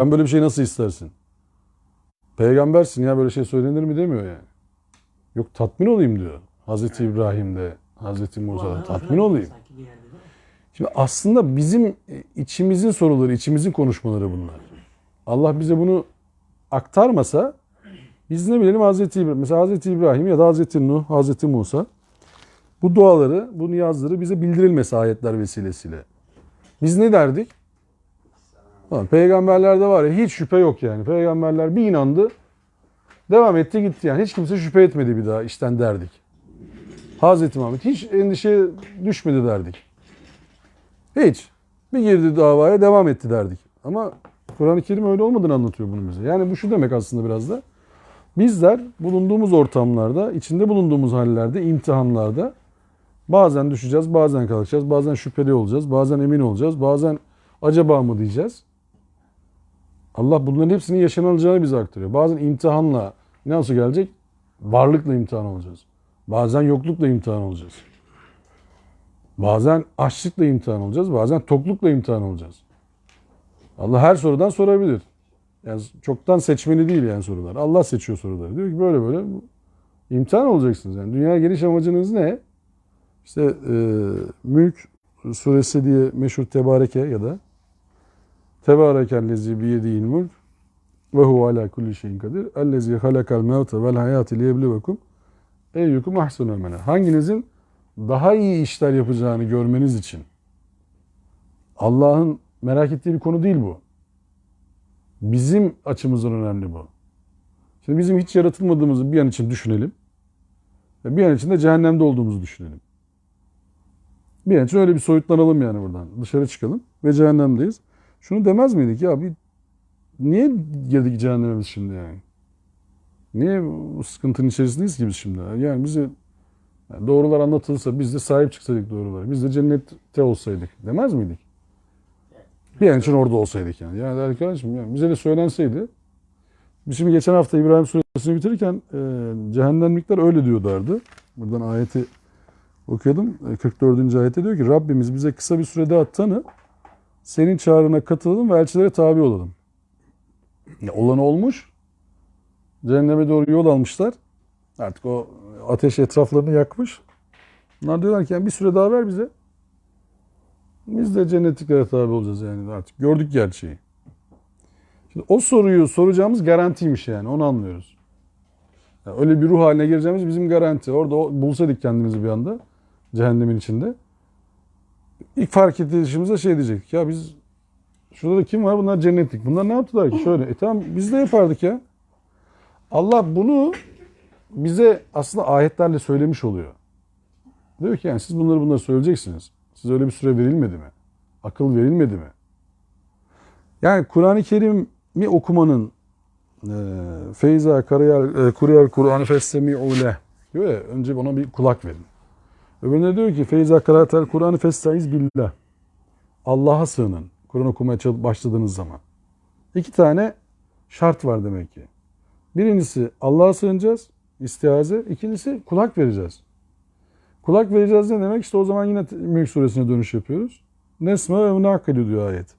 Sen böyle bir şey nasıl istersin? Peygambersin ya, böyle şey söylenir mi demiyor yani. Yok, tatmin olayım diyor. Hazreti İbrahim'de, Hazreti Musa'da tatmin olayım. Şimdi aslında bizim içimizin soruları, içimizin konuşmaları bunlar. Allah bize bunu aktarmasa biz ne bilelim Hazreti İbrahim. Mesela Hazreti İbrahim ya da Hazreti Nuh, Hazreti Musa bu duaları, bu niyazları bize bildirilmesi ayetler vesilesiyle. Biz ne derdik? Peygamberlerde var ya, hiç şüphe yok yani. Peygamberler bir inandı, devam etti gitti yani. Hiç kimse şüphe etmedi bir daha işten derdik. Hazreti Muhammed hiç endişeye düşmedi derdik. Hiç. Bir girdi davaya, devam etti derdik. Ama Kur'an-ı Kerim öyle olmadığını anlatıyor bunu bize. Yani bu şu demek aslında biraz da. Bizler bulunduğumuz ortamlarda, içinde bulunduğumuz hallerde, imtihanlarda bazen düşeceğiz, bazen kalkacağız, bazen şüpheli olacağız, bazen emin olacağız, bazen acaba mı diyeceğiz. Allah bunların hepsinin yaşanılacağını bize aktarıyor. Bazen imtihanla nasıl gelecek? Varlıkla imtihan olacağız. Bazen yoklukla imtihan olacağız. Bazen açlıkla imtihan olacağız, bazen toklukla imtihan olacağız. Allah her sorudan sorabilir. Yani çoktan seçmeli değil yani sorular. Allah seçiyor soruları. Diyor ki böyle böyle imtihan olacaksınız. Yani dünyaya geliş amacınız ne? İşte Mülk suresi diye meşhur Tebareke ya da Tebarekellezi biyedihil mulk ve huve ala kulli şeyin kadir. Ellezi halakal mevte vel hayati liyebluvekum eyyukum ahsenu amela. Hanginizin daha iyi işler yapacağını görmeniz için. Allah'ın merak ettiği bir konu değil bu. Bizim açımızdan önemli bu. Şimdi bizim hiç yaratılmadığımızı bir an için düşünelim. Ve bir an için de cehennemde olduğumuzu düşünelim. Bir an için öyle bir soyutlanalım yani buradan. Dışarı çıkalım ve cehennemdeyiz. Şunu demez miydik ya, niye girdik cehenneme biz şimdi yani? Niye bu sıkıntının içerisindeyiz ki biz şimdi? Yani bize doğrular anlatılsa, biz de sahip çıksaydık doğrulara. Biz de cennette olsaydık demez miydik? Bir an için orada olsaydık yani. Yani arkadaşım, yani bize de söylenseydi. Biz şimdi geçen hafta İbrahim Suresini bitirirken cehennemlikler öyle diyorlardı. Buradan ayeti okuyordum. 44. ayette diyor ki Rabbimiz bize kısa bir süre daha tanı. Senin çağrına katılalım ve elçilere tabi olalım. Ya olan olmuş. Cehenneme doğru yol almışlar. Artık o ateş etraflarını yakmış. Bunlar diyorlar ki yani bir süre daha ver bize. Biz de cennetliklere tabi olacağız yani artık. Gördük gerçeği. Şimdi o soruyu soracağımız garantiymiş yani. Onu anlıyoruz. Yani öyle bir ruh haline gireceğimiz bizim garanti. Orada bulsaydık kendimizi bir anda cehennemin içinde. İlk fark edişimizde şey diyecektik. Ya biz şurada da kim var? Bunlar cennetlik. Bunlar ne yaptılar ki? Şöyle. Tamam biz de yapardık ya. Allah bunu bize aslında ayetlerle söylemiş oluyor. Diyor ki yani siz bunları söyleyeceksiniz. Size öyle bir süre verilmedi mi? Akıl verilmedi mi? Yani Kur'an-ı Kerim'i okumanın Feyza Kur'an Kur'an festemi'u leh diyor ya, önce ona bir kulak verin. Öbürüne diyor ki Feyza karatel Kur'an festaiz billah. Allah'a sığının. Kur'an okumaya başladığınız zaman. İki tane şart var demek ki. Birincisi Allah'a sığınacağız, istiaze. İkincisi kulak vereceğiz. Kulak vereceğiz ne demek? İşte o zaman yine Mülk suresine dönüş yapıyoruz. Nesme ve unakilu diyor ayet.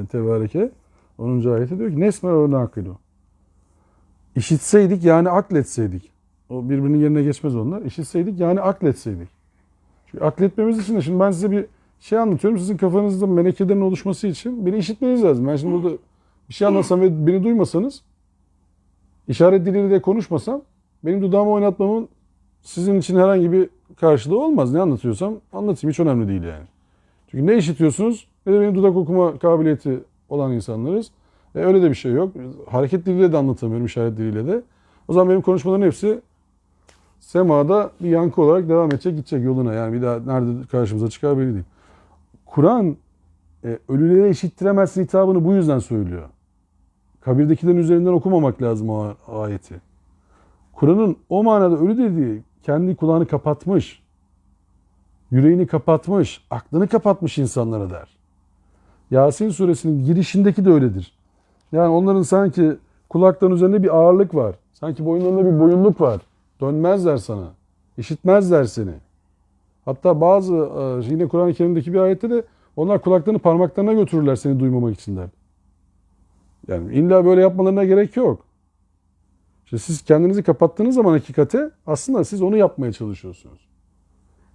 Tebareke 10. ayette diyor ki Nesme ve unakilu. İşitseydik yani akletseydik. O birbirinin yerine geçmez onlar. İşitseydik yani akletseydik. Çünkü akletmemiz için de şimdi ben size bir şey anlatıyorum. Sizin kafanızda melekelerin oluşması için beni işitmeniz lazım. Ben şimdi burada bir şey anlatsam ve beni duymasanız, işaret diliyle de konuşmasam, benim dudağımı oynatmamın sizin için herhangi bir karşılığı olmaz. Ne anlatıyorsam anlatayım. Hiç önemli değil yani. Çünkü ne işitiyorsunuz ne de benim dudak okuma kabiliyeti olan insanlarız. Öyle de bir şey yok. Hareket diliyle de anlatamıyorum, işaret diliyle de. O zaman benim konuşmaların hepsi semada bir yankı olarak devam edecek, gidecek yoluna. Yani bir daha nerede karşımıza çıkar belli değil. Kur'an ölülere işittiremezsin hitabını bu yüzden söylüyor. Kabirdekilerin üzerinden okumamak lazım o ayeti. Kur'an'ın o manada ölü dediği kendi kulağını kapatmış, yüreğini kapatmış, aklını kapatmış insanlara der. Yasin suresinin girişindeki de öyledir. Yani onların sanki kulaklarının üzerinde bir ağırlık var. Sanki boyunlarında bir boyunluk var. Dönmezler sana. İşitmezler seni. Hatta bazı yine Kur'an-ı Kerim'deki bir ayette de onlar kulaklarını parmaklarına götürürler seni duymamak için der. Yani illa böyle yapmalarına gerek yok. İşte siz kendinizi kapattığınız zaman hakikate aslında siz onu yapmaya çalışıyorsunuz.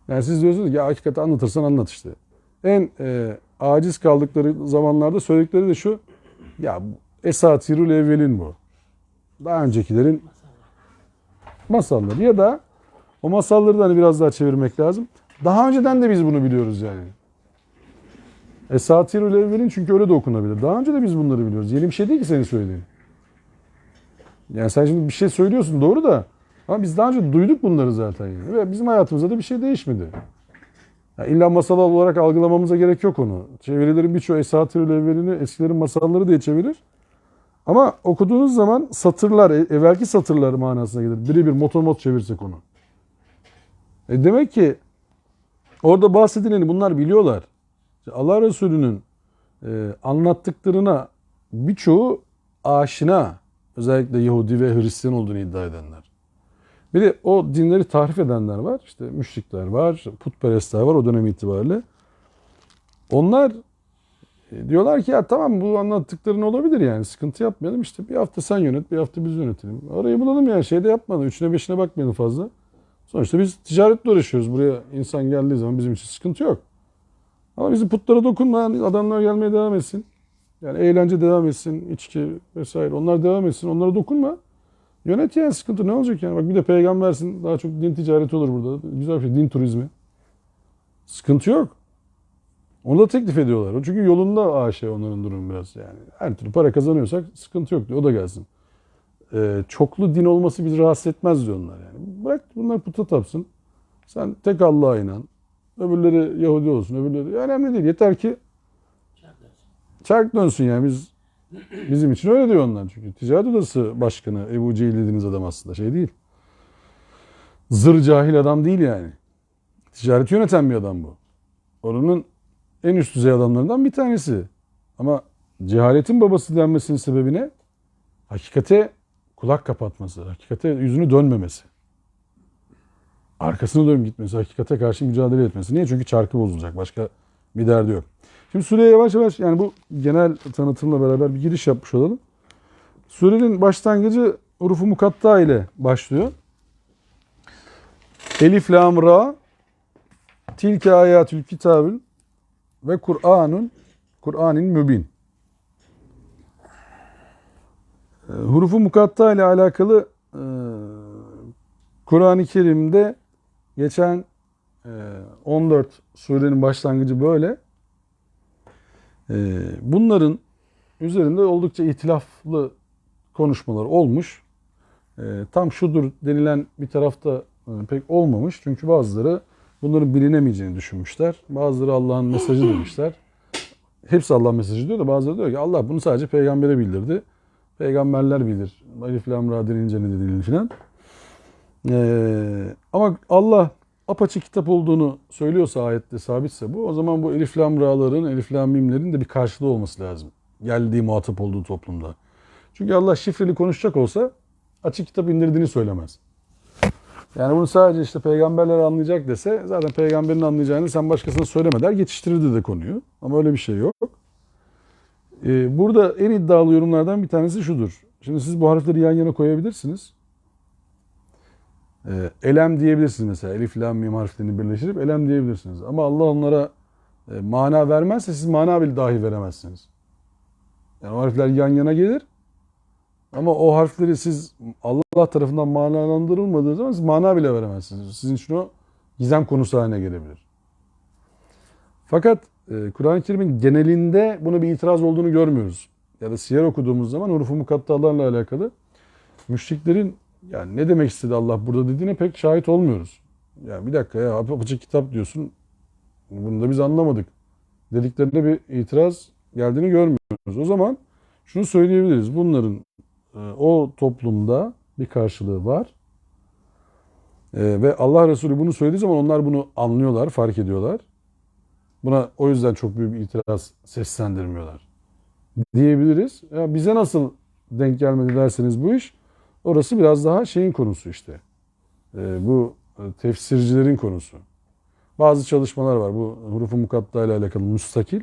Yani siz diyorsunuz ki ya hakikati anlatırsan anlat işte. En aciz kaldıkları zamanlarda söyledikleri de şu. Ya esatirül evvelin bu. Daha öncekilerin masalları. Ya da o masalları da hani biraz daha çevirmek lazım. Daha önceden de biz bunu biliyoruz yani. Esatirül evvelin çünkü öyle de okunabilir. Daha önce de biz bunları biliyoruz. Yeni bir şey değil ki senin söylediğin. Yani sen şimdi bir şey söylüyorsun doğru da ama biz daha önce duyduk bunları zaten yani. Ve bizim hayatımızda da bir şey değişmedi. Yani illa masal olarak algılamamıza gerek yok onu. Çevirilerin birçoğu esatirül evvelini eskilerin masalları diye çevirir. Ama okuduğunuz zaman satırlar, evvelki satırlar manasına gelir. Birebir motomot çevirsek onu. Demek ki orada bahsedileni bunlar biliyorlar. İşte Allah Resulü'nün anlattıklarına birçoğu aşina. Özellikle Yahudi ve Hristiyan olduğunu iddia edenler. Bir de o dinleri tahrif edenler var. İşte müşrikler var, putperestler var o dönem itibariyle. Onlar diyorlar ki ya tamam bu anlattıkların olabilir yani sıkıntı yapmayalım işte bir hafta sen yönet bir hafta biz yönetelim. Arayı bulalım yani şeyde yapmadan üçüne beşine bakmayalım fazla. Sonuçta biz ticaretle uğraşıyoruz buraya insan geldiği zaman bizim için sıkıntı yok. Ama bizim putlara dokunma adamlar gelmeye devam etsin. Yani eğlence devam etsin içki vesaire onlar devam etsin onlara dokunma. Yönet yani sıkıntı ne olacak yani bak bir de peygambersin daha çok din ticareti olur burada güzel bir şey din turizmi. Sıkıntı yok. Onu da teklif ediyorlar. Çünkü yolunda onların durumu biraz yani. Her türlü para kazanıyorsak sıkıntı yok diyor. O da gelsin. Çoklu din olması bizi rahatsız etmez diyor onlar yani. Bırak bunlar puta tapsın. Sen tek Allah'a inan. Öbürleri Yahudi olsun. Öbürleri önemli değil. Yeter ki çark dönsün yani. Bizim için öyle diyor onlar. Çünkü ticaret odası başkanı Ebu Cehil dediğiniz adam aslında şey değil. Zır cahil adam değil yani. Ticareti yöneten bir adam bu. Onun en üst düzey adamlarından bir tanesi. Ama cehaletin babası denmesinin sebebi ne? Hakikate kulak kapatması, hakikate yüzünü dönmemesi. Arkasını dönüp gitmesi, hakikate karşı mücadele etmesi. Niye? Çünkü çarkı bozulacak. Başka bir derdi yok. Şimdi Suriye'ye yavaş yavaş yani bu genel tanıtımla beraber bir giriş yapmış olalım. Surenin başlangıcı hurufu mukatta ile başlıyor. Elif, lam, ra tilke ayatül kitabül ve Kur'an'ın mübin. Hurufu mukatta ile alakalı Kur'an-ı Kerim'de geçen 14 surenin başlangıcı böyle. Bunların üzerinde oldukça ihtilaflı konuşmalar olmuş. Tam şudur denilen bir tarafta pek olmamış. Çünkü bazıları bunların bilinemeyeceğini düşünmüşler. Bazıları Allah'ın mesajı demişler. Hepsi Allah'ın mesajı diyor da bazıları diyor ki Allah bunu sadece peygambere bildirdi. Peygamberler bilir. Elif lam ra denince ne dediğini filan. Ama Allah apaçık kitap olduğunu söylüyorsa ayette sabitse bu. O zaman bu elif lam ra'ların, elif lam mimlerin de bir karşılığı olması lazım. Geldiği muhatap olduğu toplumda. Çünkü Allah şifreli konuşacak olsa açık kitap indirdiğini söylemez. Yani bunu sadece işte peygamberler anlayacak dese zaten peygamberin anlayacağını sen başkasına söyleme der geçiştirirdi de konuyu. Ama öyle bir şey yok. Burada en iddialı yorumlardan bir tanesi şudur. Şimdi siz bu harfleri yan yana koyabilirsiniz. Elem diyebilirsiniz mesela. Elif, lam, mim harflerini birleştirip elem diyebilirsiniz. Ama Allah onlara mana vermezse siz mana bile dahi veremezsiniz. Yani o harfler yan yana gelir. Ama o harfleri siz Allah tarafından manalandırılmadığı zaman siz mana bile veremezsiniz. Sizin için o gizem konusu haline gelebilir. Fakat Kur'an-ı Kerim'in genelinde buna bir itiraz olduğunu görmüyoruz. Ya da siyer okuduğumuz zaman hurufu mukattalarla alakalı müşriklerin yani ne demek istedi Allah burada dediğine pek şahit olmuyoruz. Yani bir dakika ya apaçık kitap diyorsun. Bunu da biz anlamadık. Dediklerinde bir itiraz geldiğini görmüyoruz. O zaman şunu söyleyebiliriz. Bunların o toplumda bir karşılığı var. Ve Allah Resulü bunu söylediği zaman onlar bunu anlıyorlar, fark ediyorlar. Buna o yüzden çok büyük bir itiraz seslendirmiyorlar. Diyebiliriz. Ya bize nasıl denk gelmedi derseniz bu iş, orası biraz daha şeyin konusu işte. Bu tefsircilerin konusu. Bazı çalışmalar var. Bu hurufu mukatta ile alakalı müstakil.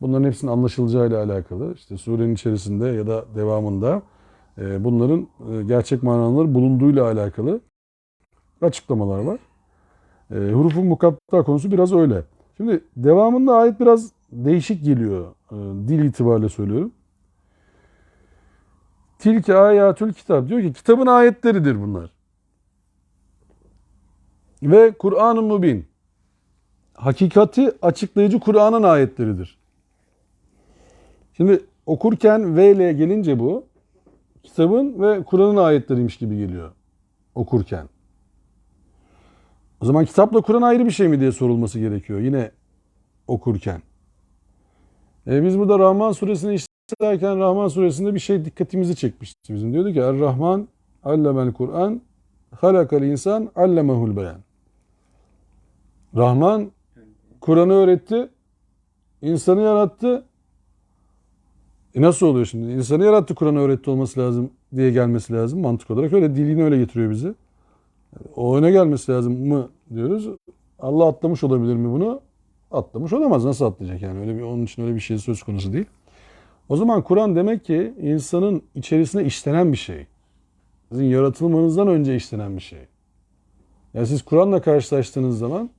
Bunların hepsinin anlaşılacağıyla alakalı. İşte surenin içerisinde ya da devamında bunların gerçek manaları bulunduğuyla alakalı açıklamalar var. Huruf-u mukatta konusu biraz öyle. Şimdi devamında ayet biraz değişik geliyor. Dil itibariyle söylüyorum. Tilke ayatül kitap. Diyor ki kitabın ayetleridir bunlar. Ve Kur'an-ı Mubin. Hakikati açıklayıcı Kur'an'ın ayetleridir. Şimdi okurken V ile gelince bu kitabın ve Kur'an'ın ayetleriymiş gibi geliyor okurken. O zaman kitapla Kur'an ayrı bir şey mi diye sorulması gerekiyor yine okurken. Biz burada Rahman suresini işlerken Rahman suresinde bir şey dikkatimizi çekmişti bizim. Diyordu ki Er-Rahman allemel Kur'an halakal insan allemehul beyan. Rahman Kur'an'ı öğretti, insanı yarattı. Nasıl oluyor şimdi? İnsanı yarattı, Kur'an'ı öğretti olması lazım diye gelmesi lazım mantık olarak. Öyle dilini öyle getiriyor bizi. O öne gelmesi lazım mı diyoruz. Allah atlamış olabilir mi bunu? Atlamış olamaz. Nasıl atlayacak yani? Öyle bir onun için öyle bir şey söz konusu değil. O zaman Kur'an demek ki insanın içerisine işlenen bir şey. Sizin yaratılmanızdan önce işlenen bir şey. Yani siz Kur'an'la karşılaştığınız zaman,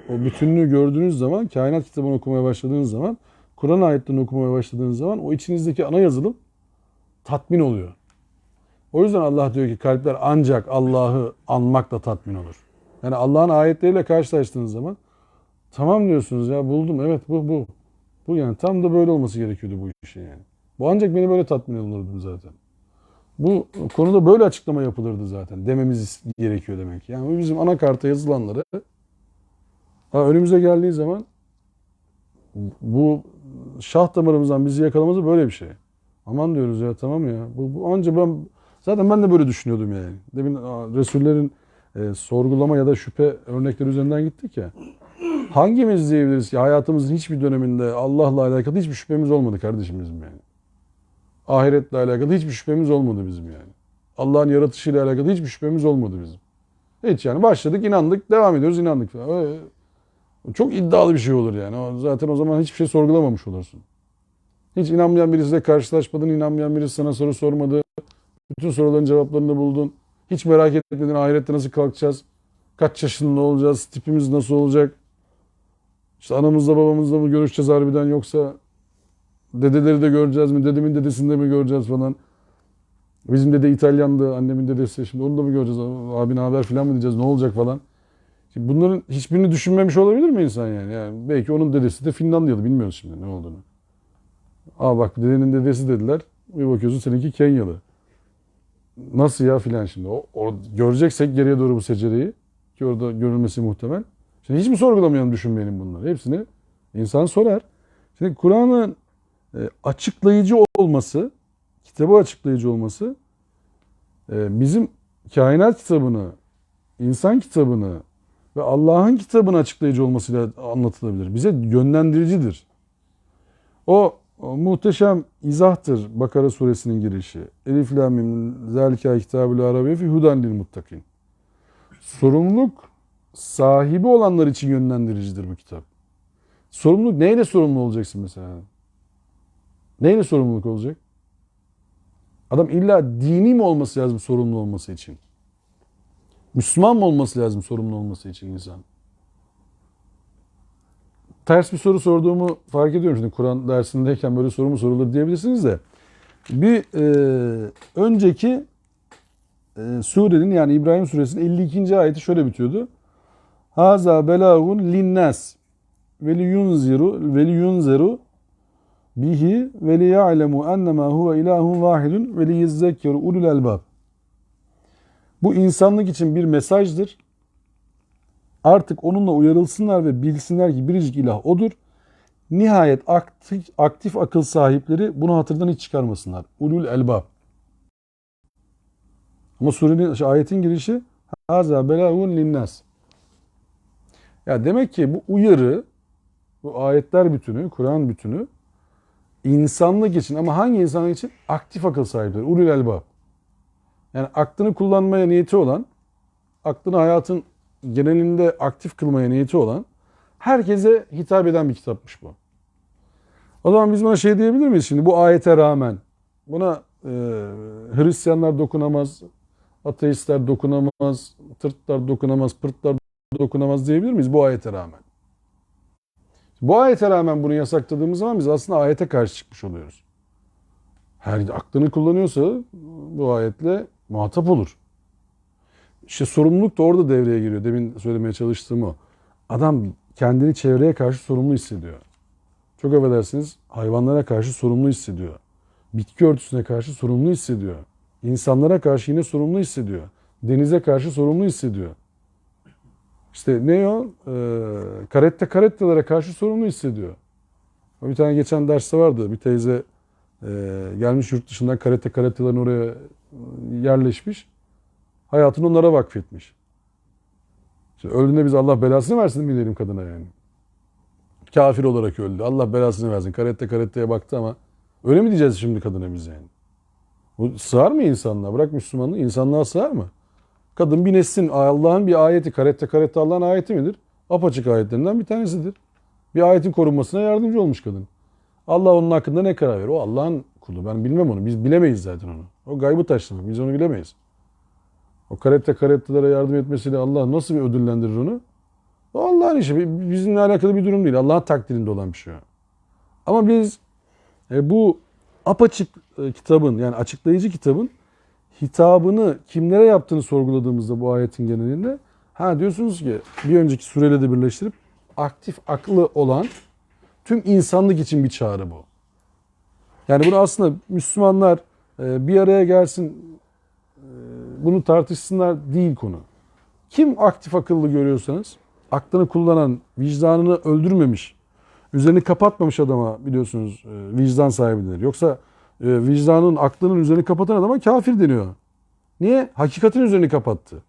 o bütünlüğü gördüğünüz zaman, kainat kitabını okumaya başladığınız zaman, Kur'an ayetlerini okumaya başladığınız zaman o içinizdeki ana yazılım tatmin oluyor. O yüzden Allah diyor ki kalpler ancak Allah'ı anmakla tatmin olur. Yani Allah'ın ayetleriyle karşılaştığınız zaman tamam diyorsunuz ya buldum evet bu. Bu yani tam da böyle olması gerekiyordu bu işin yani. Bu ancak beni böyle tatmin olurdu zaten. Bu konuda böyle açıklama yapılırdı zaten. Dememiz gerekiyor demek. Yani bu bizim anakarta yazılanları önümüze geldiği zaman bu şah damarımızdan bizi yakalaması böyle bir şey. Aman diyoruz ya tamam ya. Bu anca ben de böyle düşünüyordum yani. Demin Resullerin sorgulama ya da şüphe örnekleri üzerinden gittik ya. Hangimiz diyebiliriz ki hayatımızın hiçbir döneminde Allah'la alakalı hiçbir şüphemiz olmadı kardeşim bizim yani. Ahiretle alakalı hiçbir şüphemiz olmadı bizim yani. Allah'ın yaratışıyla alakalı hiçbir şüphemiz olmadı bizim. Hiç yani başladık, inandık, devam ediyoruz, inandık falan. Öyle, çok iddialı bir şey olur yani. Zaten o zaman hiçbir şey sorgulamamış olursun. Hiç inanmayan birisiyle karşılaşmadın, inanmayan birisi sana soru sormadı. Bütün soruların cevaplarını buldun. Hiç merak etmedin ahirette nasıl kalkacağız? Kaç yaşında olacağız? Tipimiz nasıl olacak? İşte anamızla babamızla mı görüşeceğiz harbiden yoksa dedeleri de göreceğiz mi? Dedemin dedesini de mi göreceğiz falan? Bizim dede İtalyandı, annemin dedesi. Şimdi onu da mı göreceğiz? Abi ne haber falan mı diyeceğiz? Ne olacak falan? Şimdi bunların hiçbirini düşünmemiş olabilir mi insan yani? Yani belki onun dedesi de Finlandiyalı. Bilmiyoruz şimdi ne olduğunu. Bak dedenin dedesi dediler. Bir bakıyorsun seninki Kenyalı. Nasıl ya filan şimdi. O göreceksek geriye doğru bu secereyi ki orada görülmesi muhtemel. Şimdi hiç mi sorgulamayalım düşünmeyelim bunları. Hepsini insan sorar. Şimdi Kur'an'ın açıklayıcı olması, kitabı açıklayıcı olması bizim kainat kitabını, insan kitabını ve Allah'ın kitabını açıklayıcı olmasıyla anlatılabilir. Bize yönlendiricidir. O muhteşem izahtır Bakara suresinin girişi. Elif lam mim zâlike kitâbul arabiyye fi huden lil muttakin. Sorumluluk sahibi olanlar için yönlendiricidir bu kitap. Sorumluluk neyle sorumlu olacaksın mesela? Neyle sorumluluk olacak? Adam illa dini mi olması lazım sorumlu olması için? Müslüman mı olması lazım sorumlu olması için insan? Ters bir soru sorduğumu fark ediyorum. Şimdi Kur'an dersindeyken böyle soru mu sorulur diyebilirsiniz de. Bir önceki surenin yani İbrahim suresinin 52. ayeti şöyle bitiyordu. Haza belagun linnas ve liyunzeru bihi ve liya'lemu ennema huve ilahun vahidun ve liyezzekkeru ulul elbab. Bu insanlık için bir mesajdır. Artık onunla uyarılsınlar ve bilsinler ki biricik ilah odur. Nihayet aktif akıl sahipleri bunu hatırdan hiç çıkarmasınlar. Ulul elbab. Ama surenin ayetin girişi haza belagun linnas. Ya demek ki bu uyarı, bu ayetler bütünü, Kur'an bütünü insanlık için ama hangi insanlık için? Aktif akıl sahipleri. Ulul elbab. Yani aklını kullanmaya niyeti olan, aklını hayatın genelinde aktif kılmaya niyeti olan herkese hitap eden bir kitapmış bu. O zaman biz buna şey diyebilir miyiz şimdi bu ayete rağmen? Buna Hristiyanlar dokunamaz, ateistler dokunamaz, tırtlar dokunamaz, pırtlar dokunamaz diyebilir miyiz bu ayete rağmen? Bu ayete rağmen bunu yasakladığımız zaman biz aslında ayete karşı çıkmış oluyoruz. Her aklını kullanıyorsa bu ayetle muhatap olur. İşte sorumluluk da orada devreye giriyor. Demin söylemeye çalıştığım o. Adam kendini çevreye karşı sorumlu hissediyor. Çok affedersiniz hayvanlara karşı sorumlu hissediyor. Bitki örtüsüne karşı sorumlu hissediyor. İnsanlara karşı yine sorumlu hissediyor. Denize karşı sorumlu hissediyor. İşte ne o? Karettelere karşı sorumlu hissediyor. Bir tane geçen derste vardı. Bir teyze gelmiş yurt dışından karettelerin oraya yerleşmiş. Hayatını onlara vakfetmiş. İşte öldüğünde biz Allah belasını versin mi diyelim kadına yani. Kafir olarak öldü. Allah belasını versin. Karetteye baktı ama öyle mi diyeceğiz şimdi kadına biz yani? Bu sığar mı insanlığa? Bırak Müslümanlığı. İnsanlığa sığar mı? Kadın bir neslin Allah'ın bir ayeti. Karette Allah'ın ayeti midir? Apaçık ayetlerinden bir tanesidir. Bir ayetin korunmasına yardımcı olmuş kadın. Allah onun hakkında ne karar verir? O Allah'ın kulu. Ben bilmem onu. Biz bilemeyiz zaten onu. O gaybı taşlamak. Biz onu bilemeyiz. O karettelere yardım etmesiyle Allah nasıl bir ödüllendirir onu? O Allah'ın işi. Bizimle alakalı bir durum değil. Allah'ın takdirinde olan bir şey o. Ama biz bu apaçık kitabın yani açıklayıcı kitabın hitabını kimlere yaptığını sorguladığımızda bu ayetin genelinde diyorsunuz ki bir önceki sureyle de birleştirip aktif aklı olan tüm insanlık için bir çağrı bu. Yani bunu aslında Müslümanlar bir araya gelsin bunu tartışsınlar değil konu. Kim aktif akıllı görüyorsanız aklını kullanan, vicdanını öldürmemiş, üzerini kapatmamış adama biliyorsunuz vicdan sahibi denir. Yoksa vicdanın, aklının üzerini kapatan adama kafir deniyor. Niye? Hakikatin üzerini kapattı.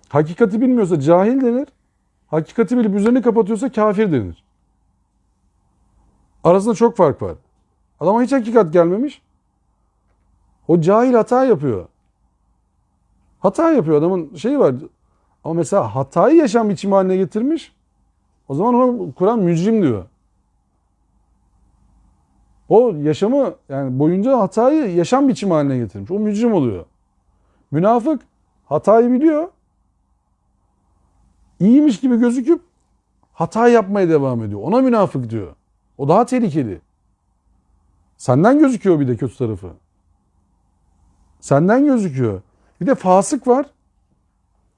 Hakikati bilmiyorsa cahil denir. Hakikati bilip üzerini kapatıyorsa kafir denir. Arasında çok fark var. Adama hiç hakikat gelmemiş. O cahil hata yapıyor. Hata yapıyor adamın şeyi var. Ama mesela hatayı yaşam biçimi haline getirmiş. O zaman ona Kur'an mücrim diyor. O yaşamı yani boyunca hatayı yaşam biçimi haline getirmiş. O mücrim oluyor. Münafık hatayı biliyor. İyiymiş gibi gözüküp hata yapmaya devam ediyor. Ona münafık diyor. O daha tehlikeli. Senden gözüküyor bir de kötü tarafı. Senden gözüküyor. Bir de fasık var.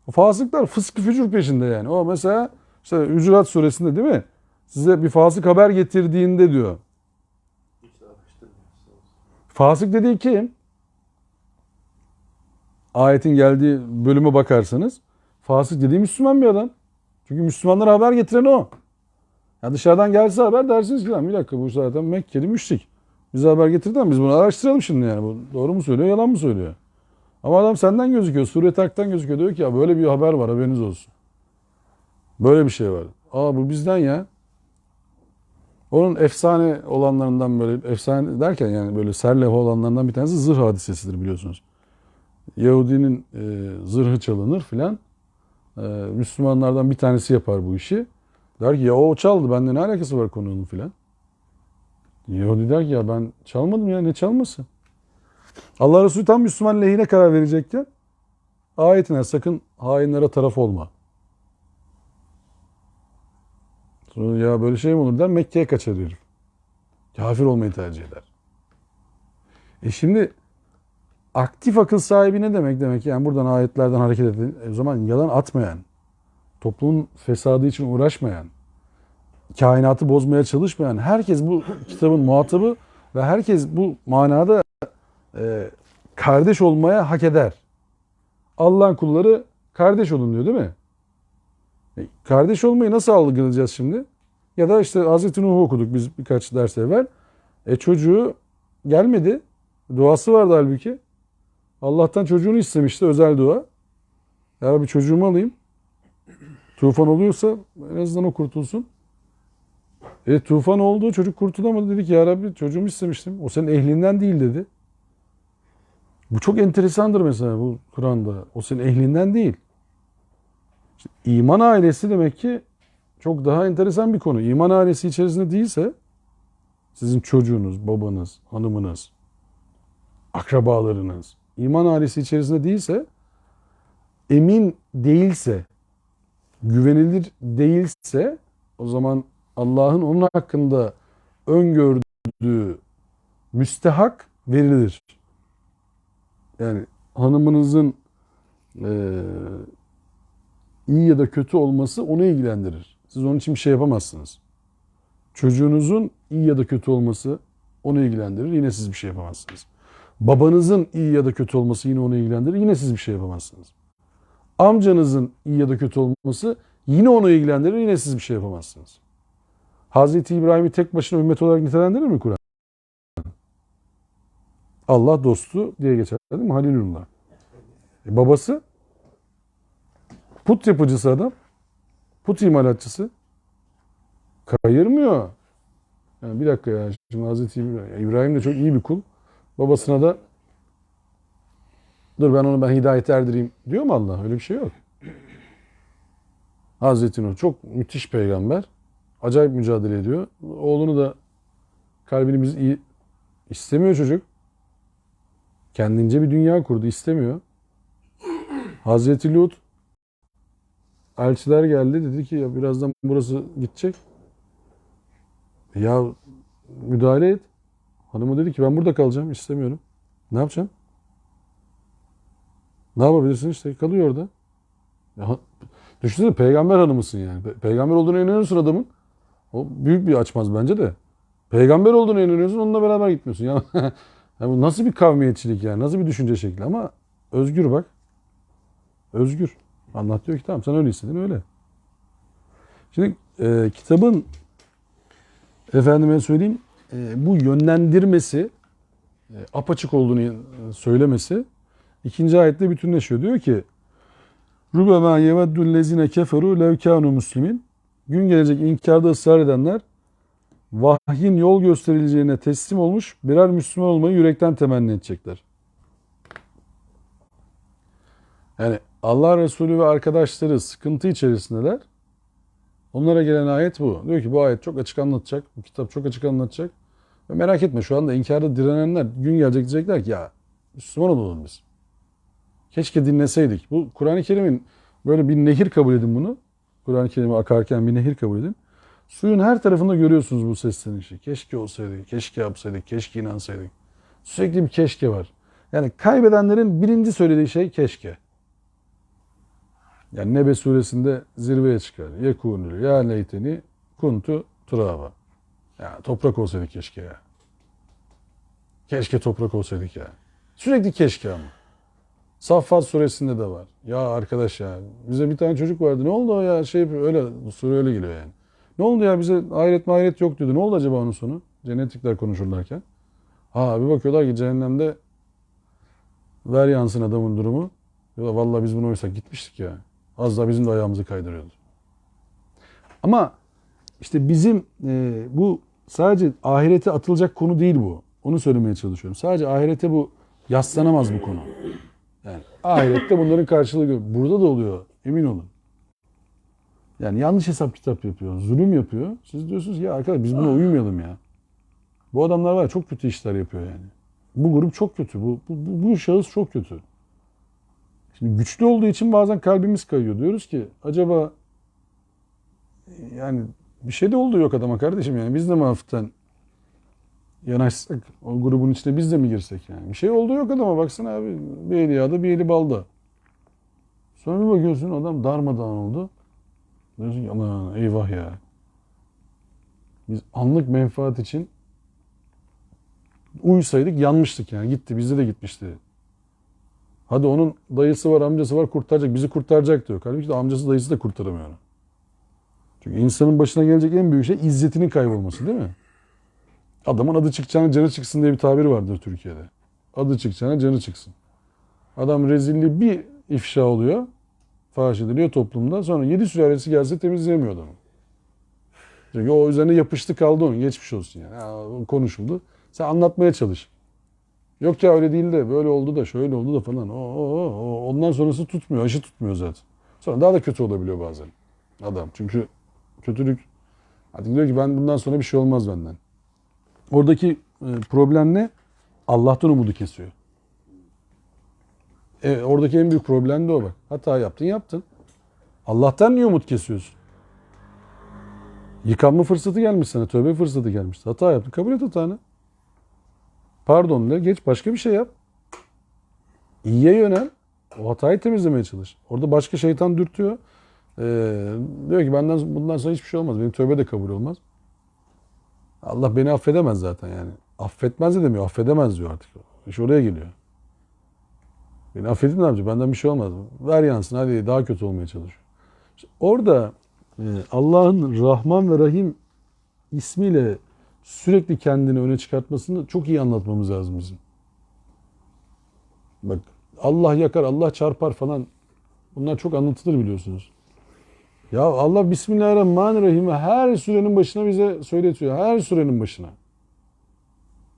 O fasıklar fıskı fücur peşinde yani. O mesela işte Hucurat suresinde değil mi? Size bir fasık haber getirdiğinde diyor. Fasık dediği kim? Ayetin geldiği bölüme bakarsanız fasık dediği Müslüman bir adam. Çünkü Müslümanlara haber getiren o. Ya dışarıdan gelse haber dersiniz ki lan bir dakika bu zaten Mekkeli müşrik. Bize haber getirdi ama biz bunu araştıralım şimdi yani. Bu doğru mu söylüyor yalan mı söylüyor? Ama adam senden gözüküyor. Sure Tak'tan gözüküyor. Diyor ki ya böyle bir haber var haberiniz olsun. Böyle bir şey var. Bu bizden ya. Onun efsane olanlarından böyle efsane derken yani böyle serlevha olanlarından bir tanesi zırh hadisesidir biliyorsunuz. Yahudinin zırhı çalınır filan. Müslümanlardan bir tanesi yapar bu işi. Der ki ya o çaldı bende ne alakası var konunun filan. Yahudi der ki ya ben çalmadım ya ne çalması. Allah Resulü tam Müslüman lehine karar verecekken ayetine sakın hainlere taraf olma. Sonra ya böyle şey mi olur der Mekke'ye kaçar herif. Kafir olmayı tercih eder. Şimdi aktif akıl sahibi ne demek demek? Yani buradan ayetlerden hareket edin. O zaman yalan atmayan, toplumun fesadı için uğraşmayan, kainatı bozmaya çalışmayan, herkes bu kitabın muhatabı ve herkes bu manada kardeş olmaya hak eder. Allah'ın kulları kardeş olun diyor değil mi? Kardeş olmayı nasıl algılayacağız şimdi? Ya da işte Hazreti Nuh'u okuduk biz birkaç ders evvel. Çocuğu gelmedi. Duası vardı halbuki. Allah'tan çocuğunu istemişti özel dua. Ya Rabbi çocuğumu alayım. Tufan oluyorsa en azından o kurtulsun. Tufan oldu çocuk kurtulamadı dedi ki ya Rabbi çocuğumu istemiştim. O senin ehlinden değil dedi. Bu çok enteresandır mesela bu Kur'an'da. O senin ehlinden değil. İşte iman ailesi demek ki çok daha enteresan bir konu. İman ailesi içerisinde değilse sizin çocuğunuz, babanız, hanımınız, akrabalarınız iman ailesi içerisinde değilse, emin değilse, güvenilir değilse, o zaman Allah'ın onun hakkında öngördüğü müstehak verilir. Yani hanımınızın iyi ya da kötü olması onu ilgilendirir. Siz onun için bir şey yapamazsınız. Çocuğunuzun iyi ya da kötü olması onu ilgilendirir. Yine siz bir şey yapamazsınız. Babanızın iyi ya da kötü olması yine onu ilgilendirir. Yine siz bir şey yapamazsınız. Amcanızın iyi ya da kötü olması yine onu ilgilendirir. Yine siz bir şey yapamazsınız. Hazreti İbrahim'i tek başına ümmet olarak nitelendirir mi Kur'an? Allah dostu diye geçer değil mi? Halilullah. Babası put yapıcısı adam. Put imalatçısı. Kayırmıyor. Yani bir dakika ya. Şimdi Hazreti İbrahim de çok iyi bir kul. Babasına da dur ben hidayete erdireyim diyor mu Allah? Öyle bir şey yok. Hazreti Nuh çok müthiş peygamber. Acayip mücadele ediyor. Oğlunu da kalbini biz iyi istemiyor çocuk. Kendince bir dünya kurdu. İstemiyor. Hazreti Lut elçiler geldi. Dedi ki ya birazdan burası gidecek. Ya müdahale et. Hanımı dedi ki ben burada kalacağım. İstemiyorum. Ne yapacaksın? Ne yapabilirsin işte? Kalıyor orada. Ya, düşünsene peygamber hanımısın yani. Peygamber olduğuna inanıyorsun adamın. O büyük bir açmaz bence de. Peygamber olduğuna inanıyorsun onunla beraber gitmiyorsun. Ya, ya bu nasıl bir kavmiyetçilik yani? Nasıl bir düşünce şekli ama özgür bak. Özgür. Allah diyor ki tamam sen öyle istedin öyle. Şimdi kitabın efendime söyleyeyim bu yönlendirmesi apaçık olduğunu söylemesi ikinci ayette bütünleşiyor. Diyor ki Rubema yeveddüllezine keferu lev kânu muslimin. Gün gelecek inkarda ısrar edenler vahyin yol gösterileceğine teslim olmuş birer Müslüman olmayı yürekten temenni edecekler. Yani Allah Resulü ve arkadaşları sıkıntı içerisindeler. Onlara gelen ayet bu. Diyor ki bu ayet çok açık anlatacak. Bu kitap çok açık anlatacak. Ve merak etme şu anda inkarda direnenler gün gelecek diyecekler ki ya Müslüman olalım biz. Keşke dinleseydik. Bu Kur'an-ı Kerim'in böyle bir nehir kabul edin bunu. Kur'an-ı Kerim'i akarken bir nehir kabul edin. Suyun her tarafında görüyorsunuz bu seslenişi. Keşke olsaydık, keşke yapsaydık, keşke inansaydık. Sürekli bir keşke var. Yani kaybedenlerin birinci söylediği şey keşke. Yani Nebe suresinde zirveye çıkar. Yekunul ya leyteni kuntu turaba. Ya toprak olsaydık keşke ya. Keşke toprak olsaydık ya. Sürekli keşke ama. Saffat suresinde de var. Ya arkadaş ya bize bir tane çocuk vardı. Ne oldu o ya? Öyle sure öyle geliyor yani. Ne oldu ya bize ahiret yok diyordu. Ne oldu acaba onun sonu? Cennetlikler konuşurlarken. Ha bir bakıyorlar ki cehennemde ver yansın adamın durumu. Ya vallahi biz bunu oysak gitmiştik ya. Az daha bizim de ayağımızı kaydırıyordu. Ama işte bizim bu sadece ahirete atılacak konu değil bu. Onu söylemeye çalışıyorum. Sadece ahirete bu yaslanamaz bu konu. Yani ahirette bunların karşılığı burada da oluyor. Emin olun. Yani yanlış hesap kitap yapıyor. Zulüm yapıyor. Siz diyorsunuz ya arkadaş biz buna uymayalım ya. Bu adamlar var çok kötü işler yapıyor yani. Bu grup çok kötü. Bu şahıs çok kötü. Şimdi güçlü olduğu için bazen kalbimiz kayıyor. Diyoruz ki acaba yani bir şey de oldu yok adama kardeşim yani. Biz de mi hafiften yanaşsak o grubun içine biz de mi girsek yani. Bir şey oldu yok adama baksana abi. Bir eli yağda bir eli balda. Sonra bir bakıyorsun adam darmadağın oldu. Diyorsun ki aman eyvah ya. Biz anlık menfaat için uysaydık yanmıştık yani. Gitti bizde de gitmişti. Hadi onun dayısı var amcası var kurtaracak. Bizi kurtaracak diyor. Halbuki de amcası dayısı da kurtaramıyor onu. Çünkü insanın başına gelecek en büyük şey izzetinin kaybolması değil mi? Adamın adı çıkacağına canı çıksın diye bir tabir vardır Türkiye'de. Adı çıkacağına canı çıksın. Adam rezilliği bir ifşa oluyor. Fahiş ediliyor toplumda. Sonra 7 sülalesi gelse temizleyemiyor adamı. Çünkü o üzerine yapıştı kaldı onun. Geçmiş olsun yani. Ha, konuşuldu. Sen anlatmaya çalış. Yok ya öyle değil de böyle oldu da şöyle oldu da falan. Ondan sonrası tutmuyor. Aşı tutmuyor zaten. Sonra daha da kötü olabiliyor bazen adam. Çünkü kötülük artık diyor ki ben bundan sonra bir şey olmaz benden. Oradaki problem ne? Allah'tan umudu kesiyor. Oradaki en büyük problem de o bak. Hata yaptın. Allah'tan niye umut kesiyorsun? Yıkanma fırsatı gelmiş sana, tövbe fırsatı gelmiş. Hata yaptın, kabul et hatanı. Pardon de, geç başka bir şey yap. İyiye yönel, o hatayı temizlemeye çalış. Orada başka şeytan dürtüyor. Diyor ki bundan sonra hiçbir şey olmaz. Benim tövbe de kabul olmaz. Allah beni affedemez zaten yani. Affetmez de demiyor, affedemez diyor artık. İş oraya geliyor. Beni affedin ne yapacak? Benden bir şey olmaz. Ver yansın, hadi daha kötü olmaya çalışıyor. İşte orada Allah'ın Rahman ve Rahim ismiyle sürekli kendini öne çıkartmasını çok iyi anlatmamız lazım bizim. Bak Allah yakar, Allah çarpar falan. Bunlar çok anlatılır biliyorsunuz. Ya Allah Bismillahirrahmanirrahim'i her surenin başına bize söyletiyor. Her surenin başına.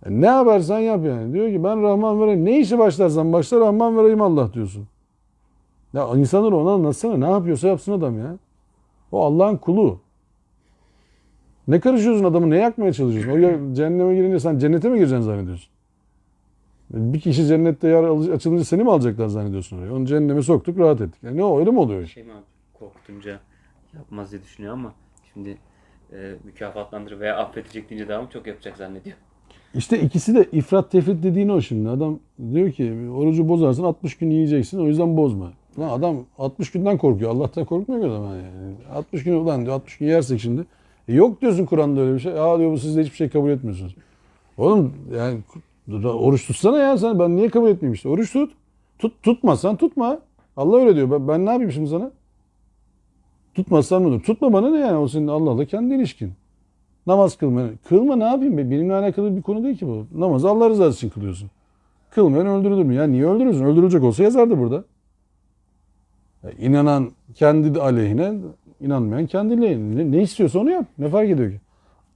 Ne yaparsan yap yani. Diyor ki ben Rahman ve Rahim. Ne işi başlarsan başla Rahman ve Rahim Allah diyorsun. Ya insanları ona anlatsana. Ne yapıyorsa yapsın adam ya. O Allah'ın kulu. Ne karışıyorsun adamı? Ne yakmaya çalışıyorsun? O cehenneme girince sen cennete mi gireceksin zannediyorsun? Bir kişi cennette yer açılınca seni mi alacaklar zannediyorsun oraya? Onu cehenneme soktuk, rahat ettik. Yani ne o? Öyle mi oluyor? Şey mi abi, korkutunca yapmaz diye düşünüyor ama şimdi mükafatlandırır veya affedecek deyince daha mı çok yapacak zannediyor. İşte ikisi de ifrat tefrit dediğin o şimdi. Adam diyor ki orucu bozarsın 60 gün yiyeceksin o yüzden bozma. Lan adam 60 günden korkuyor. Allah'tan korkmuyor ki adam yani. 60 gün ulan diyor 60 gün yersek şimdi. Yok diyorsun Kur'an'da öyle bir şey. Diyor bu siz de hiçbir şey kabul etmiyorsunuz. Oğlum yani oruç tutsana ya sen. Ben niye kabul etmeyeyim işte. Oruç tut. Tutmazsan tutma. Allah öyle diyor. Ben ne yapayım şimdi sana? Tutmazsan mı? Tutma bana ne yani? O senin Allah'la kendi ilişkin. Namaz kılma. Kılma ne yapayım be? Benimle alakalı bir konu değil ki bu. Namazı Allah rızası için kılıyorsun. Kılmayan öldürülür mü? Ya niye öldürürsün? Öldürülecek olsa yazardı burada. Ya inanan kendi aleyhine, inanmayan kendi lehine. Ne istiyorsa onu yap. Ne fark ediyor ki?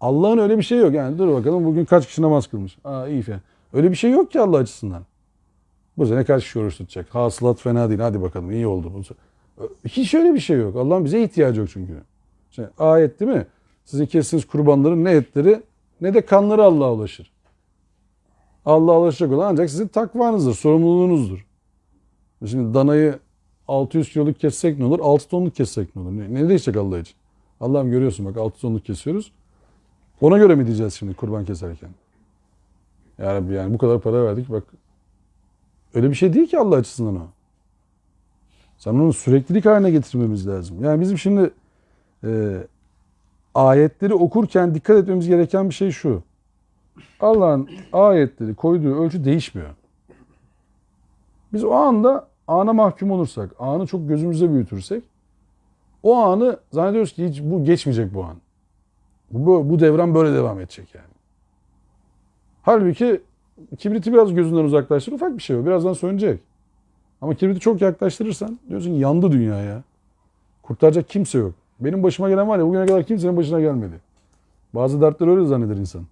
Allah'ın öyle bir şey yok. Yani dur bakalım bugün kaç kişi namaz kılmış. İyi falan. Öyle bir şey yok ki Allah açısından. Bu sene kaç kişi oruç tutacak? Hasılat fena değil. Hadi bakalım iyi oldu. Hiç öyle bir şey yok. Allah'ın bize ihtiyacı yok çünkü. Şimdi, ayet değil mi? Sizin kestiğiniz kurbanların ne etleri ne de kanları Allah'a ulaşır. Allah'a ulaşacak olan ancak sizin takvanızdır, sorumluluğunuzdur. Şimdi danayı 600 kiloluk kessek ne olur? 6 tonluk kessek ne olur? Ne değişecek Allah için? Allah'ım görüyorsun bak 6 tonluk kesiyoruz. Ona göre mi diyeceğiz şimdi kurban keserken? Ya Rabbi yani bu kadar para verdik bak. Öyle bir şey değil ki Allah açısından o. Sen onu süreklilik haline getirmemiz lazım. Yani bizim şimdi ayetleri okurken dikkat etmemiz gereken bir şey şu. Allah'ın ayetleri koyduğu ölçü değişmiyor. Biz o anda ana mahkum olursak, anı çok gözümüzde büyütürsek o anı zannediyoruz ki hiç bu geçmeyecek bu an. Bu devran böyle devam edecek yani. Halbuki kibriti biraz gözünden uzaklaştır. Ufak bir şey o. Birazdan sönecek. Ama kibriti çok yaklaştırırsan diyorsun ki yandı dünya ya. Kurtaracak kimse yok. Benim başıma gelen var ya bugüne kadar kimsenin başına gelmedi. Bazı dertler öyle zanneder insan.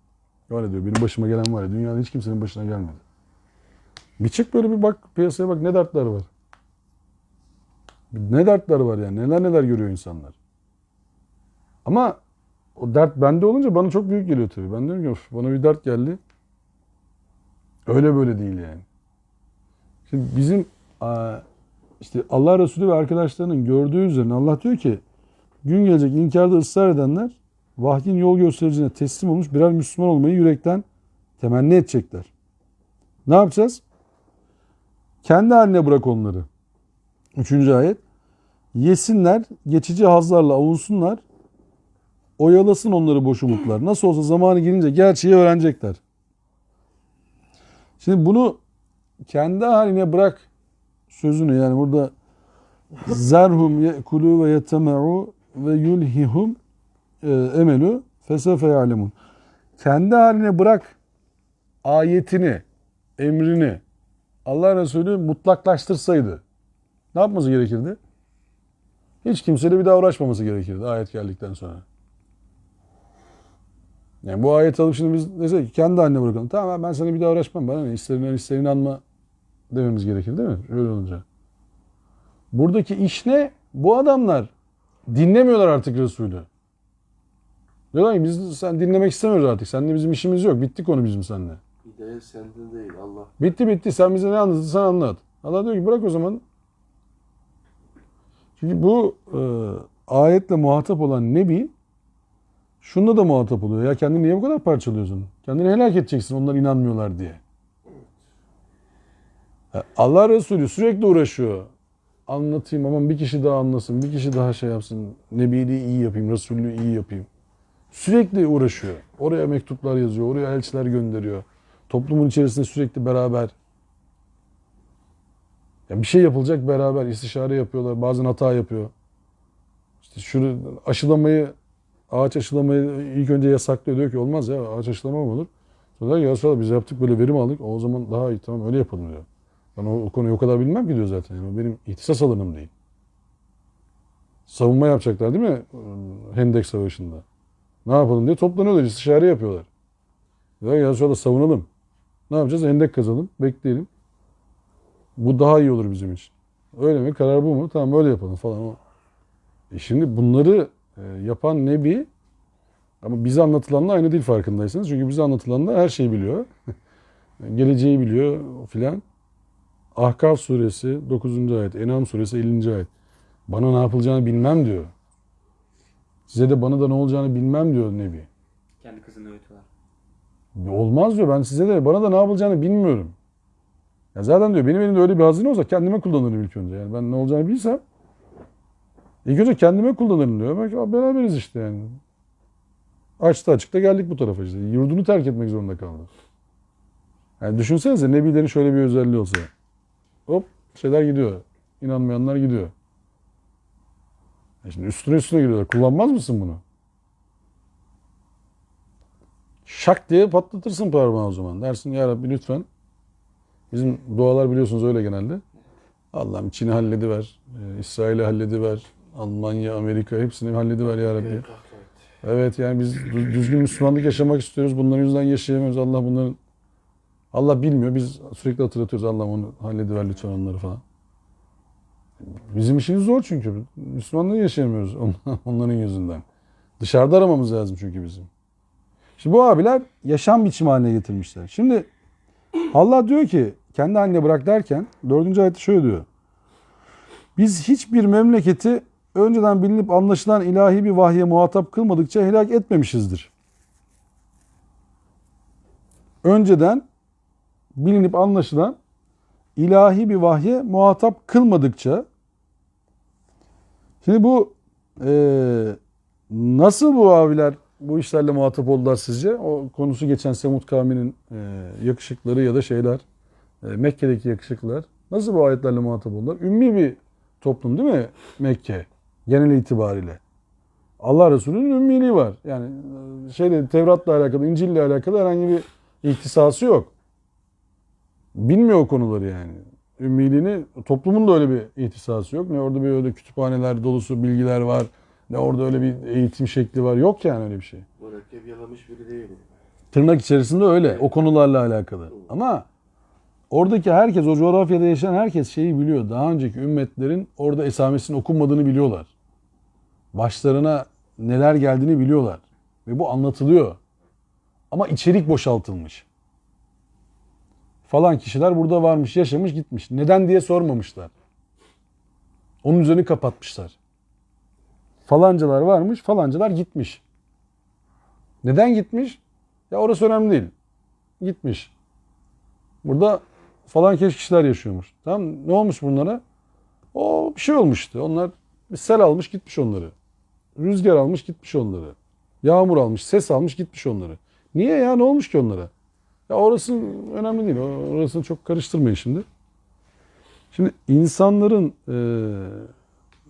Öyle diyor. Benim başıma gelen var ya dünyada hiç kimsenin başına gelmedi. Bir çık böyle bir bak piyasaya bak ne dertler var. Ne dertler var yani. Neler görüyor insanlar. Ama o dert bende olunca bana çok büyük geliyor tabii. Ben diyorum ki of, bana bir dert geldi. Öyle böyle değil yani. Şimdi bizim işte Allah Resulü ve arkadaşlarının gördüğü üzerine Allah diyor ki gün gelecek inkarda ısrar edenler vahyin yol göstericine teslim olmuş birer Müslüman olmayı yürekten temenni edecekler. Ne yapacağız? Kendi haline bırak onları. 3. ayet. Yesinler, geçici hazlarla avunsunlar, oyalasın onları boş umutlar. Nasıl olsa zamanı gelince gerçeği öğrenecekler. Şimdi bunu kendi haline bırak sözünü yani burada zerhum ye'kulu ve yetema'u ve yulhihum emelu fesefe ya'lemun. Kendi haline bırak ayetini, emrini Allah Resulü mutlaklaştırsaydı ne yapması gerekirdi? Hiç kimseyle bir daha uğraşmaması gerekirdi ayet geldikten sonra. Yani bu ayet alıp şimdi biz desek ki kendi haline bırakalım. Tamam ben sana bir daha uğraşmam. Bana ne? İsterini anma dememiz gerekir değil mi? Öyle olunca. Buradaki iş ne? Bu adamlar dinlemiyorlar artık Resulü. Diyorlar ki biz sen dinlemek istemiyoruz artık. Seninle bizim işimiz yok. Bitti konu bizim seninle. Hidayet sende değil Allah. Bitti. Sen bize ne anlatırsan anlat. Allah diyor ki bırak o zaman. Çünkü bu ayetle muhatap olan Nebi şunda da muhatap oluyor. Ya kendini niye bu kadar parçalıyorsun? Kendini helak edeceksin onlar inanmıyorlar diye. Allah Resulü sürekli uğraşıyor. Anlatayım ama bir kişi daha anlasın. Bir kişi daha şey yapsın. Nebiliği iyi yapayım. Resullüğü iyi yapayım. Sürekli uğraşıyor. Oraya mektuplar yazıyor. Oraya elçiler gönderiyor. Toplumun içerisinde sürekli beraber. Ya bir şey yapılacak beraber. İstişare yapıyorlar. Bazen hata yapıyor. İşte şunu ağaç aşılamayı ilk önce yasaklıyor. Diyor ki olmaz ya ağaç aşılama mı olur? Sonra diyor ki ya biz yaptık böyle verim aldık. O zaman daha iyi tamam öyle yapalım diyor. Ben o konuyu o kadar bilmem ki diyor zaten. Yani o benim ihtisas alanım değil. Savunma yapacaklar değil mi? Hendek Savaşı'nda. Ne yapalım diye toplanıyorlar. İstişare yapıyorlar. Diyor ya sonra savunalım. Ne yapacağız? Hendek kazalım. Bekleyelim. Bu daha iyi olur bizim için. Öyle mi? Karar bu mu? Tamam öyle yapalım falan. Şimdi bunları yapan Nebi ama bize anlatılanla aynı değil farkındaysanız. Çünkü bize anlatılanla her şeyi biliyor. Geleceği biliyor filan. Ahkaf suresi 9. ayet, En'am suresi 50. ayet. Bana ne yapılacağını bilmem diyor. Size de bana da ne olacağını bilmem diyor Nebi. Kendi kızını öğütüyorlar. Olmaz diyor ben size de bana da ne yapılacağını bilmiyorum. Ya zaten diyor benim elimde öyle bir hazine olsa kendime kullanırım ilk önce. Yani ben ne olacağını bilsem ilk önce kendime kullanırım diyor. Belki beraberiz işte yani. Açtı açıkta geldik bu tarafa işte. Yurdunu terk etmek zorunda kaldı. Yani düşünsenize Nebilerin şöyle bir özelliği olsa. Hop şeyler gidiyor. İnanmayanlar gidiyor. Şimdi üstüne gidiyorlar. Kullanmaz mısın bunu? Şak diye patlatırsın parmağı o zaman. Dersin ya Rabbi lütfen. Bizim dualar biliyorsunuz öyle genelde. Allah'ım Çin'i hallediver. İsrail'i hallediver. Almanya, Amerika hepsini hallediver ya Rabbi. Evet yani biz düzgün Müslümanlık yaşamak istiyoruz. Bunların yüzünden yaşayamıyoruz. Allah bilmiyor. Biz sürekli hatırlatıyoruz. Allah'ım onu hallediver lütfen onları falan. Bizim işimiz zor çünkü. Müslümanlığı yaşayamıyoruz onların yüzünden. Dışarıda aramamız lazım çünkü bizim. Şimdi bu abiler yaşam biçimi haline getirmişler. Şimdi Allah diyor ki kendi haline bırak derken 4. ayette şöyle diyor. Biz hiçbir memleketi önceden bilinip anlaşılan ilahi bir vahye muhatap kılmadıkça helak etmemişizdir. Önceden bilinip anlaşılan ilahi bir vahye muhatap kılmadıkça. Şimdi bu nasıl bu abiler bu işlerle muhatap oldular sizce? O konusu geçen Semud kavminin yakışıkları ya da şeyler, Mekke'deki yakışıklılar. Nasıl bu ayetlerle muhatap oldular? Ümmi bir toplum değil mi Mekke genel itibariyle? Allah Resulü'nün ümmiliği var. Yani Tevrat'la alakalı, İncil'le alakalı herhangi bir ihtisası yok. Bilmiyor o konuları yani. Ümmiliğini, toplumun da öyle bir ihtisası yok. Ne orada böyle kütüphaneler dolusu bilgiler var. Ne orada öyle bir eğitim şekli var. Yok yani öyle bir şey. Mürekkep yalamış biri değil. Tırnak içerisinde öyle. O konularla alakalı. Ama oradaki herkes, o coğrafyada yaşayan herkes şeyi biliyor. Daha önceki ümmetlerin orada esamesinin okunmadığını biliyorlar. Başlarına neler geldiğini biliyorlar. Ve bu anlatılıyor. Ama içerik boşaltılmış. Falan kişiler burada varmış, yaşamış, gitmiş. Neden diye sormamışlar. Onun üzerini kapatmışlar. Falancalar varmış, falancalar gitmiş. Neden gitmiş? Ya orası önemli değil. Gitmiş. Burada falan kişiler yaşıyormuş. Tamam ne olmuş bunlara? O bir şey olmuştu. Onlar bir sel almış gitmiş onları. Rüzgar almış gitmiş onları. Yağmur almış, ses almış gitmiş onları. Niye ya? Ne olmuş ki onlara? Ya orası önemli değil. Orasını çok karıştırmayın şimdi. Şimdi insanların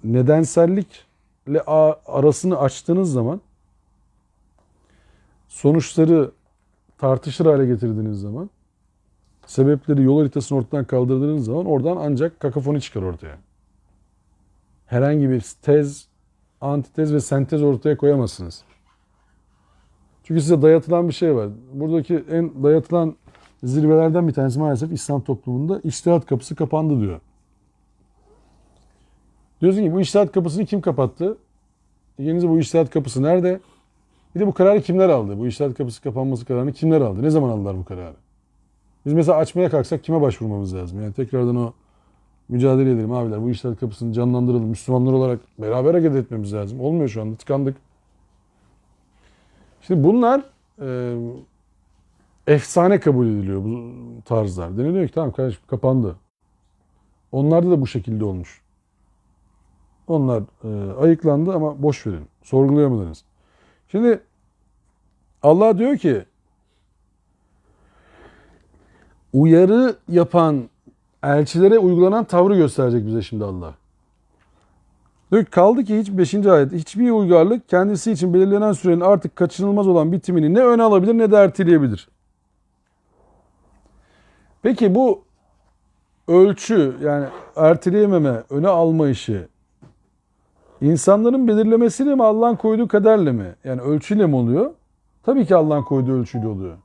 nedensellikle arasını açtığınız zaman sonuçları tartışır hale getirdiğiniz zaman sebepleri yol haritasını ortadan kaldırdığınız zaman oradan ancak kakafoni çıkar ortaya. Herhangi bir tez, antitez ve sentez ortaya koyamazsınız. Çünkü size dayatılan bir şey var. Buradaki en dayatılan zirvelerden bir tanesi maalesef İslam toplumunda içtihat kapısı kapandı diyor. Diyorsun ki bu içtihat kapısını kim kapattı? Yeninize bu içtihat kapısı nerede? Bir de bu kararı kimler aldı? Bu işaret kapısı kapanması kararını kimler aldı? Ne zaman aldılar bu kararı? Biz mesela açmaya kalksak kime başvurmamız lazım? Yani tekrardan o mücadele edelim abiler. Bu işaret kapısını canlandıralım. Müslümanlar olarak beraber hareket etmemiz lazım. Olmuyor şu anda. Tıkandık. Şimdi bunlar efsane kabul ediliyor bu tarzlar. Deniliyor ki tamam kardeşim kapandı. Onlarda da bu şekilde olmuş. Onlar ayıklandı ama boş verin. Sorgulayamadınız. Şimdi Allah diyor ki uyarı yapan elçilere uygulanan tavrı gösterecek bize şimdi Allah. Diyor ki, kaldı ki 5. ayet hiçbir uygarlık kendisi için belirlenen sürenin artık kaçınılmaz olan bitimini ne öne alabilir ne de erteleyebilir. Peki bu ölçü yani erteleyememe, öne alma işi insanların belirlemesiyle mi Allah'ın koyduğu kaderle mi? Yani ölçüyle mi oluyor? Tabii ki Allah'ın koyduğu ölçüyle oluyor.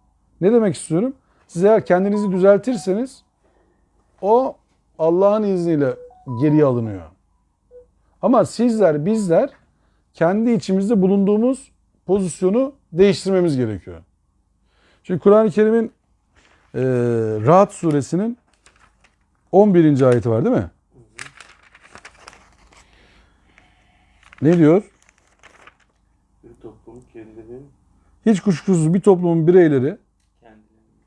Ne demek istiyorum? Siz eğer kendinizi düzeltirseniz o Allah'ın izniyle geriye alınıyor. Ama sizler, bizler kendi içimizde bulunduğumuz pozisyonu değiştirmemiz gerekiyor. Şimdi Kur'an-ı Kerim'in Ra'd suresinin 11. ayeti var değil mi? Ne diyor? Bir toplum kendini Hiç kuşkusuz bir toplumun bireyleri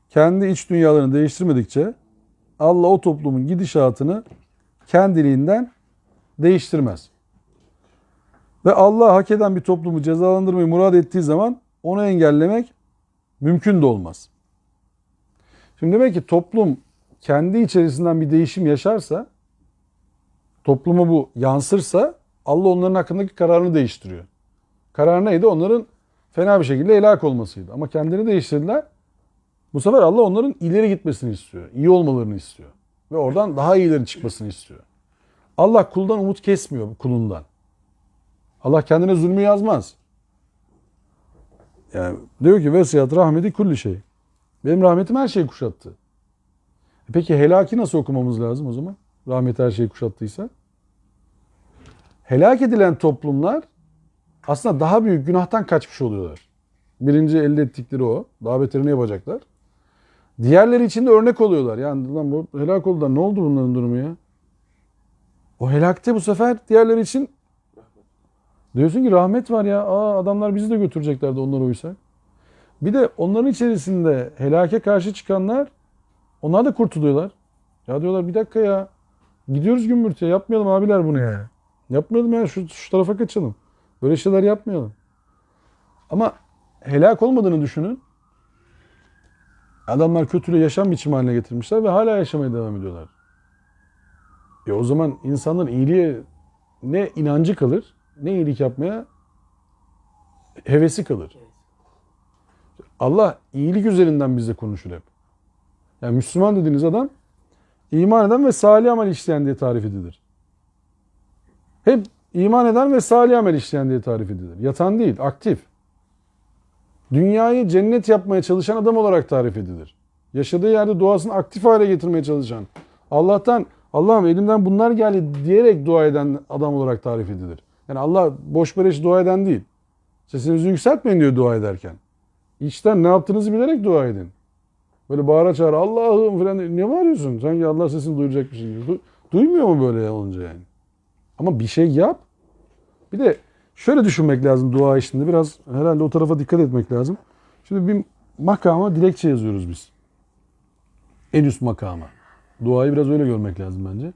kendi iç dünyalarını değiştirmedikçe Allah o toplumun gidişatını kendiliğinden değiştirmez. Ve Allah hak eden bir toplumu cezalandırmayı murad ettiği zaman onu engellemek mümkün de olmaz. Şimdi demek ki toplum kendi içerisinden bir değişim yaşarsa, topluma bu yansırsa Allah onların hakkındaki kararını değiştiriyor. Karar neydi? Onların fena bir şekilde helak olmasıydı. Ama kendini değiştirdiler. Bu sefer Allah onların ileri gitmesini istiyor. İyi olmalarını istiyor. Ve oradan daha iyilerin çıkmasını istiyor. Allah kuldan umut kesmiyor kulundan. Allah kendine zulmü yazmaz. Yani diyor ki vesiyat rahmeti kulli şey. Benim rahmetim her şeyi kuşattı. Peki helaki nasıl okumamız lazım o zaman? Rahmet her şeyi kuşattıysa. Helak edilen toplumlar aslında daha büyük günahtan kaçmış oluyorlar. Birinci elde ettikleri o. Daha beterini yapacaklar. Diğerleri için de örnek oluyorlar. Yani lan bu helak oldular. Ne oldu bunların durumu ya? O helakte bu sefer diğerleri için diyorsun ki rahmet var ya. Adamlar bizi de götüreceklerdi onlara uysak. Bir de onların içerisinde helake karşı çıkanlar onlar da kurtuluyorlar. Ya diyorlar bir dakika ya. Gidiyoruz gümbürtüye. Yapmayalım abiler bunu ya. Yapmayalım ya. Şu tarafa kaçalım. Böyle şeyler yapmayalım. Ama helak olmadığını düşünün. Adamlar kötülüğü yaşam biçimi haline getirmişler ve hala yaşamaya devam ediyorlar. O zaman insanların iyiliğe ne inancı kalır, ne iyilik yapmaya hevesi kalır. Allah iyilik üzerinden bizle konuşur hep. Yani Müslüman dediğiniz adam iman eden ve salih amel işleyen diye tarif edilir. Hep iman eden ve salih amel işleyen diye tarif edilir. Yatan değil, aktif. Dünyayı cennet yapmaya çalışan adam olarak tarif edilir. Yaşadığı yerde duasını aktif hale getirmeye çalışan, Allah'tan Allah'ım elimden bunlar geldi diyerek dua eden adam olarak tarif edilir. Yani Allah boş beleş dua eden değil. Sesinizi yükseltmeyin diyor dua ederken. İçten ne yaptığınızı bilerek dua edin. Böyle bağıra çağıra Allah'ım falan ne bağırıyorsun? Sanki Allah sesini duyacakmış gibi. Duymuyor mu böyle olunca yani? Ama bir şey yap. Bir de şöyle düşünmek lazım dua işinde. Biraz herhalde o tarafa dikkat etmek lazım. Şimdi bir makama dilekçe yazıyoruz biz. En üst makama. Duayı biraz öyle görmek lazım bence.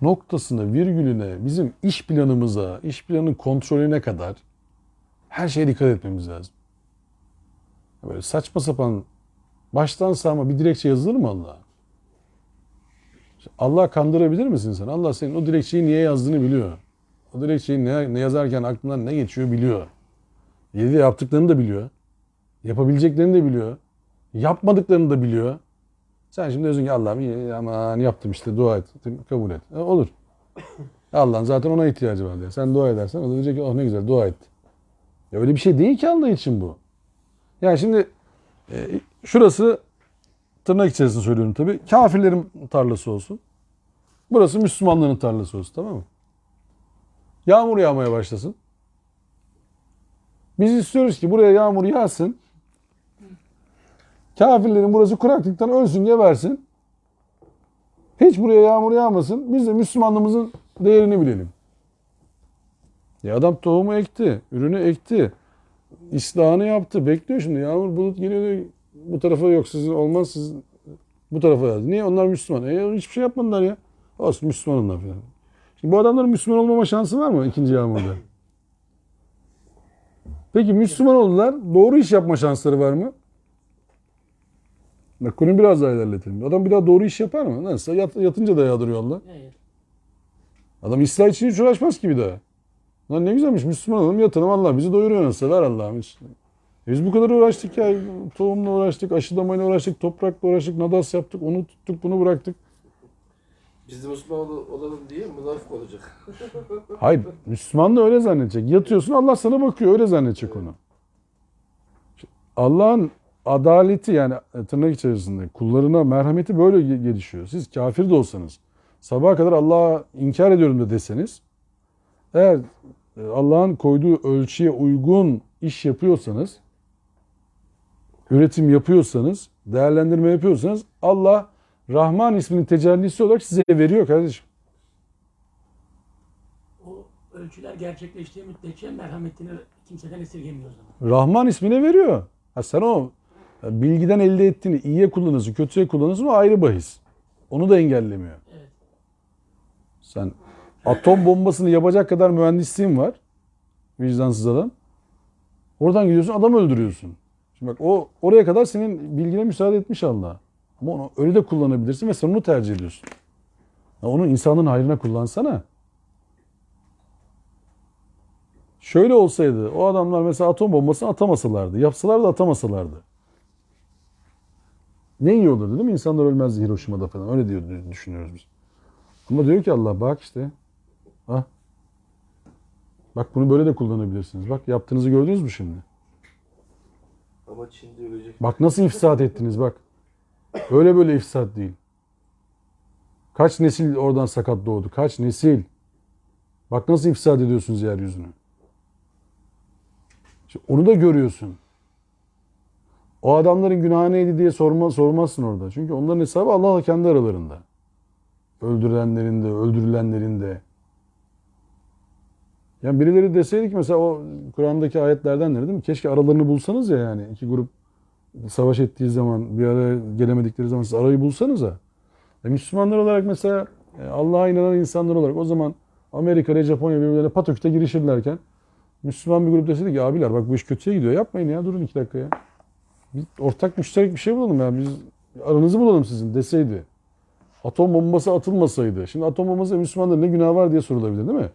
Noktasına, virgülüne, bizim iş planımıza, iş planının kontrolüne kadar her şeye dikkat etmemiz lazım. Böyle saçma sapan baştan sağma bir dilekçe yazılır mı Allah'a? Allah kandırabilir misin sen? Allah senin o dilekçeyi niye yazdığını biliyor. O dilekçeyi ne yazarken aklından ne geçiyor biliyor. Yedi yaptıklarını da biliyor. Yapabileceklerini de biliyor. Yapmadıklarını da biliyor. Sen şimdi diyorsun ki Allah'ım iyi aman yaptım işte dua et. Kabul et. Olur. Allah'ın zaten ona ihtiyacı var diye. Sen dua edersen o da diyecek ki oh ne güzel dua etti. Ya öyle bir şey değil ki Allah için bu. Yani şimdi şurası tırnak içerisinde söylüyorum tabii. Kafirlerin tarlası olsun. Burası Müslümanların tarlası olsun tamam mı? Yağmur yağmaya başlasın. Biz istiyoruz ki buraya yağmur yağsın. Kafirlerin burası kuraklıktan ölsün, gebersin. Hiç buraya yağmur yağmasın. Biz de Müslümanlığımızın değerini bilelim. Ya adam tohumu ekti, ürünü ekti. İslahını yaptı. Bekliyor şimdi. Yağmur bulut geliyor diyor. Bu tarafa yok, sizin olmaz, siz bu tarafa yaz. Niye? Onlar Müslüman. Hiçbir şey yapmadılar ya. Olsun, Müslüman onlar falan. Şimdi bu adamların Müslüman olmama şansı var mı ikinci yağmurda? Peki Müslüman oldular. Doğru iş yapma şansları var mı? Bak konuyu biraz daha ilerletelim. Adam bir daha doğru iş yapar mı? Nasıl? Yatınca da yağdırıyor Allah. Evet. Adam İslah için hiç uğraşmaz ki bir daha. Lan ne güzelmiş, Müslüman olalım, yatalım, Allah bizi doyuruyor nasıl? Ver Allah'ım. Biz bu kadar uğraştık ya. Tohumla uğraştık, aşılamayla uğraştık, toprakla uğraştık, nadas yaptık, onu tuttuk, bunu bıraktık. Biz de Müslüman olalım diye münafık olacak. Hayır, Müslüman da öyle zannedecek. Yatıyorsun, Allah sana bakıyor, öyle zannedecek onu. Allah'ın adaleti, yani tırnak içerisinde kullarına merhameti böyle gelişiyor. Siz kafir de olsanız, sabaha kadar Allah'a inkar ediyorum da deseniz, eğer Allah'ın koyduğu ölçüye uygun iş yapıyorsanız, üretim yapıyorsanız, değerlendirme yapıyorsanız, Allah Rahman isminin tecellisi olarak size veriyor kardeşim. O ölçüler gerçekleştiği müddetçe merhametini kimseden esirgemiyor o zaman. Rahman ismine veriyor. Ha sen o bilgiden elde ettiğini iyiye kullanırsın, kötüye kullanırsın, o ayrı bahis. Onu da engellemiyor. Evet. Sen atom bombasını yapacak kadar mühendisliğin var. Vicdansız adam. Oradan gidiyorsun, adam öldürüyorsun. Şimdi bak, o oraya kadar senin bilgine müsaade etmiş Allah. Ama onu öyle de kullanabilirsin ve sen onu tercih ediyorsun. Ya onu insanın hayrına kullansana. Şöyle olsaydı, o adamlar mesela atom bombasını atamasalardı, yapsalar da atamasalardı. Ne iyi olurdu değil mi? İnsanlar ölmezdi Hiroşima'da falan. Öyle diyor, düşünüyoruz biz. Ama diyor ki Allah, bak işte. Ah. Bak bunu böyle de kullanabilirsiniz. Bak yaptığınızı gördünüz mü şimdi? Ama Çin'de ölecek. Bak nasıl ifsad ettiniz bak. Öyle böyle ifsad değil. Kaç nesil oradan sakat doğdu. Kaç nesil. Bak nasıl ifsad ediyorsunuz yeryüzünü. İşte onu da görüyorsun. O adamların günahı neydi diye sormazsın orada. Çünkü onların hesabı Allah'la kendi aralarında. Öldürülenlerin de, öldürülenlerin de. Yani birileri deseydi ki mesela o Kur'an'daki ayetlerden değil mi? Keşke aralarını bulsanız ya yani. İki grup savaş ettiği zaman, bir araya gelemedikleri zaman siz arayı bulsanız ya. Müslümanlar olarak mesela Allah'a inanan insanlar olarak o zaman Amerika ile Japonya birbirlerine pataküte girişirlerken Müslüman bir grup deseydi ki abiler bak bu iş kötüye gidiyor. Yapmayın ya, durun 2 dakika ya. Bir ortak müşterek bir şey bulalım ya. Biz aranızı bulalım sizin deseydi. Atom bombası atılmasaydı. Şimdi atom bombası Müslümanların ne günahı var diye sorulabilir değil mi?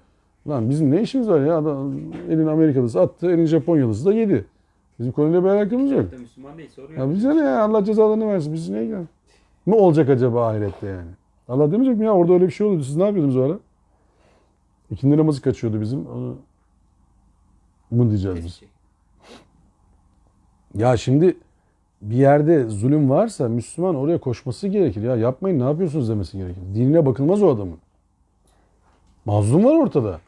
Lan bizim ne işimiz var ya? Adam, elin Amerikalısı attı, elin Japonyalısı da yedi. Bizim konuyla bir alakamız yok. Çok da Müslüman değil, soruyor. Ya bize ne ya? Allah cezalarını versin. Biz ne ilgilen? Ne olacak acaba ahirette yani? Allah demeyecek mi ya? Orada öyle bir şey oluyordu. Siz ne yapıyordunuz o ara? İkindi namazı kaçıyordu bizim. Onu mu diyeceğiz biz? Ya şimdi bir yerde zulüm varsa Müslüman oraya koşması gerekir. Ya yapmayın, ne yapıyorsunuz demesi gerekir. Dinine bakılmaz o adamın. Mazlum var ortada.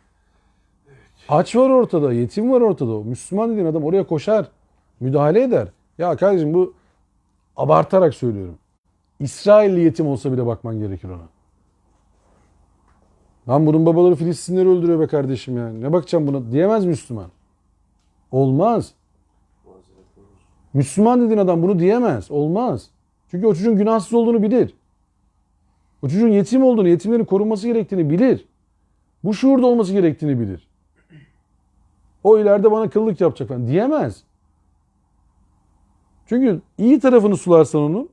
Aç var ortada, yetim var ortada. O Müslüman dediğin adam oraya koşar, müdahale eder. Ya kardeşim bu abartarak söylüyorum. İsrailli yetim olsa bile bakman gerekir ona. Lan bunun babaları Filistinleri öldürüyor be kardeşim yani. Ne bakacağım buna diyemez Müslüman. Olmaz. Müslüman dediğin adam bunu diyemez. Olmaz. Çünkü o çocuğun günahsız olduğunu bilir. O çocuğun yetim olduğunu, yetimlerin korunması gerektiğini bilir. Bu şuurda olması gerektiğini bilir. O ileride bana kıllık yapacak falan diyemez. Çünkü iyi tarafını sularsan onun,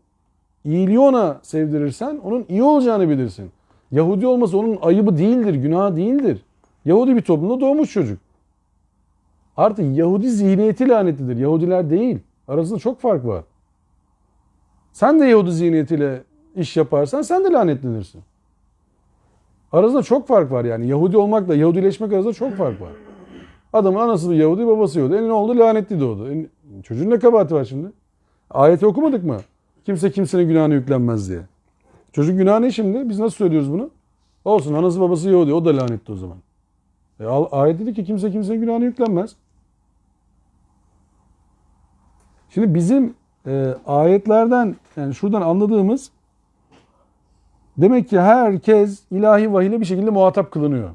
iyiliği ona sevdirirsen onun iyi olacağını bilirsin. Yahudi olması onun ayıbı değildir, günahı değildir. Yahudi bir toplumda doğmuş çocuk. Artık Yahudi zihniyeti lanetlidir. Yahudiler değil. Arasında çok fark var. Sen de Yahudi zihniyetiyle iş yaparsan sen de lanetlenirsin. Arasında çok fark var yani. Yahudi olmakla Yahudileşmek arasında çok fark var. Adamın anası bir Yahudi, babası Yahudi. Ne oldu? Lanetli doğdu. Çocuğun ne kabahati var şimdi? Ayeti okumadık mı? Kimse kimsenin günahına yüklenmez diye. Çocuk günahı ne şimdi? Biz nasıl söylüyoruz bunu? Olsun, anası babası Yahudi. O da lanetli o zaman. Ayet dedi ki kimse kimsenin günahına yüklenmez. Şimdi bizim ayetlerden yani şuradan anladığımız demek ki herkes ilahi vahiyle bir şekilde muhatap kılınıyor.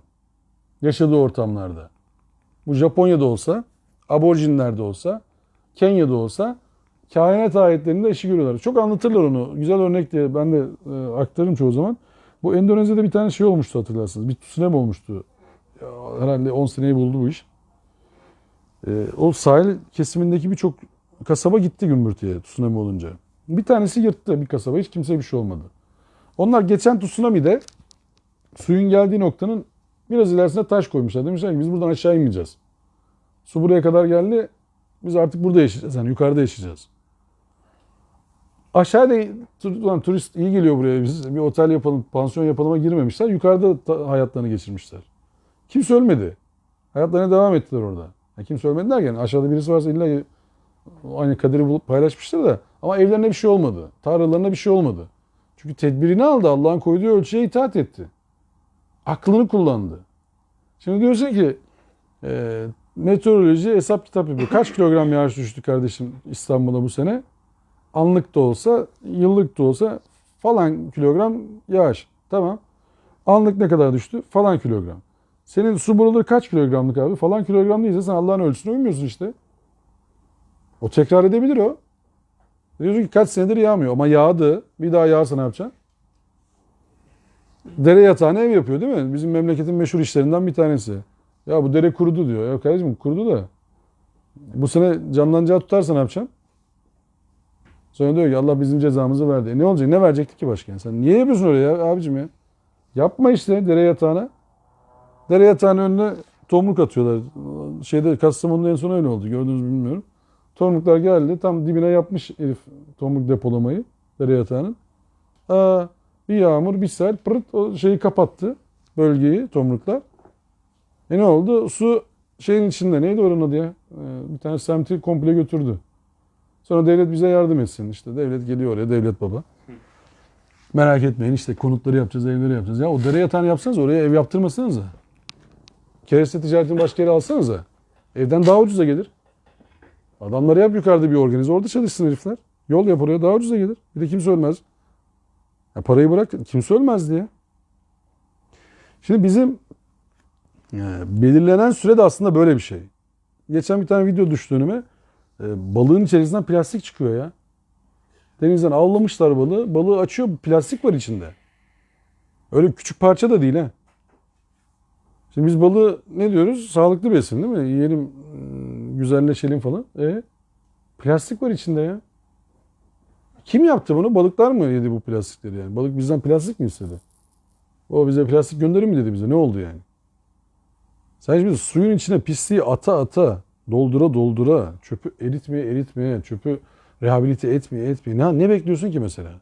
Yaşadığı ortamlarda. Bu Japonya'da olsa, aborjinlerde olsa, Kenya'da olsa kainat ayetlerinde işi görüyorlar. Çok anlatırlar onu. Güzel örnek diye ben de aktarırım çoğu zaman. Bu Endonezya'da bir tane şey olmuştu hatırlarsınız. Bir tsunami olmuştu. Ya, herhalde 10 seneyi buldu bu iş. O sahil kesimindeki birçok kasaba gitti gümbürtüye tsunami olunca. Bir tanesi yırttı bir kasaba. Hiç kimseye bir şey olmadı. Onlar geçen tsunami'de suyun geldiği noktanın biraz ilerisine taş koymuşlar. Demişler ki biz buradan aşağı inmeyeceğiz. Su buraya kadar geldi. Biz artık burada yaşayacağız. Yani yukarıda yaşayacağız. Aşağıda ulan turist iyi geliyor buraya. Biz bir otel yapalım, pansiyon yapalıma girmemişler. Yukarıda hayatlarını geçirmişler. Kimse ölmedi. Hayatlarına devam ettiler orada. Yani kimse ölmedi derken aşağıda birisi varsa illa aynı kaderi bulup paylaşmışlar da. Ama evlerine bir şey olmadı. Tarlalarına bir şey olmadı. Çünkü tedbirini aldı. Allah'ın koyduğu ölçüye itaat etti. Aklını kullandı. Şimdi diyorsun ki meteoroloji hesap kitap yapıyor. Kaç kilogram yağış düştü kardeşim İstanbul'a bu sene? Anlık da olsa, yıllık da olsa falan kilogram yağış. Tamam. Anlık ne kadar düştü? Falan kilogram. Senin su boruları kaç kilogramlık abi? Falan kilogram değilse sen Allah'ın ölçüsüne uymuyorsun işte. O tekrar edebilir o. Diyorsun ki kaç senedir yağmıyor ama yağdı. Bir daha yağarsa ne yapacaksın? Dere yatağına ev yapıyor değil mi? Bizim memleketin meşhur işlerinden bir tanesi. Ya bu dere kurudu diyor. Ya kardeşim kurudu da. Bu sene canlanacağı tutarsa ne yapacaksın? Sonra diyor ki Allah bizim cezamızı verdi. Ne olacak? Ne verecekti ki başka? Sen niye yapıyorsun oraya ya abicim ya? Yapma işte dere yatağına. Dere yatağının önüne tomruk atıyorlar. Kastamonu'da en son öyle oldu. Gördünüz mü bilmiyorum. Tomruklar geldi. Tam dibine yapmış herif tomruk depolamayı. Dere yatağının. Bir yağmur, bir sel pırt o şeyi kapattı. Bölgeyi tomruklar. Ne oldu? Su şeyin içinde. Neydi oranın adı ya? Bir tane semti komple götürdü. Sonra devlet bize yardım etsin. İşte devlet geliyor oraya. Devlet baba. Merak etmeyin işte konutları yapacağız, evleri yapacağız. Ya o dere yatağını yapsanız oraya ev yaptırmasanız da. Kereste ticaretini başka yere alsanız da. Evden daha ucuza gelir. Adamları yap yukarıda bir organize. Orada çalışsın herifler. Yol yap oraya daha ucuza gelir. Bir de kimse ölmez. Ya parayı bırak kimse ölmez diye. Şimdi bizim belirlenen süre de aslında böyle bir şey. Geçen bir tane video düştü önüme. Balığın içerisinden plastik çıkıyor ya. Denizden avlamışlar balığı. Balığı açıyor plastik var içinde. Öyle küçük parça da değil ha. Şimdi biz balığı ne diyoruz? Sağlıklı besin değil mi? Yiyelim, güzelleşelim falan. Plastik var içinde ya. Kim yaptı bunu? Balıklar mı yedi bu plastikleri yani? Balık bizden plastik mi istedi? O bize plastik gönderir mi dedi bize? Ne oldu yani? Sen şimdi suyun içine pisliği ata ata, doldura doldura, çöpü eritmeye, çöpü rehabilite etmeye. Ne bekliyorsun ki mesela?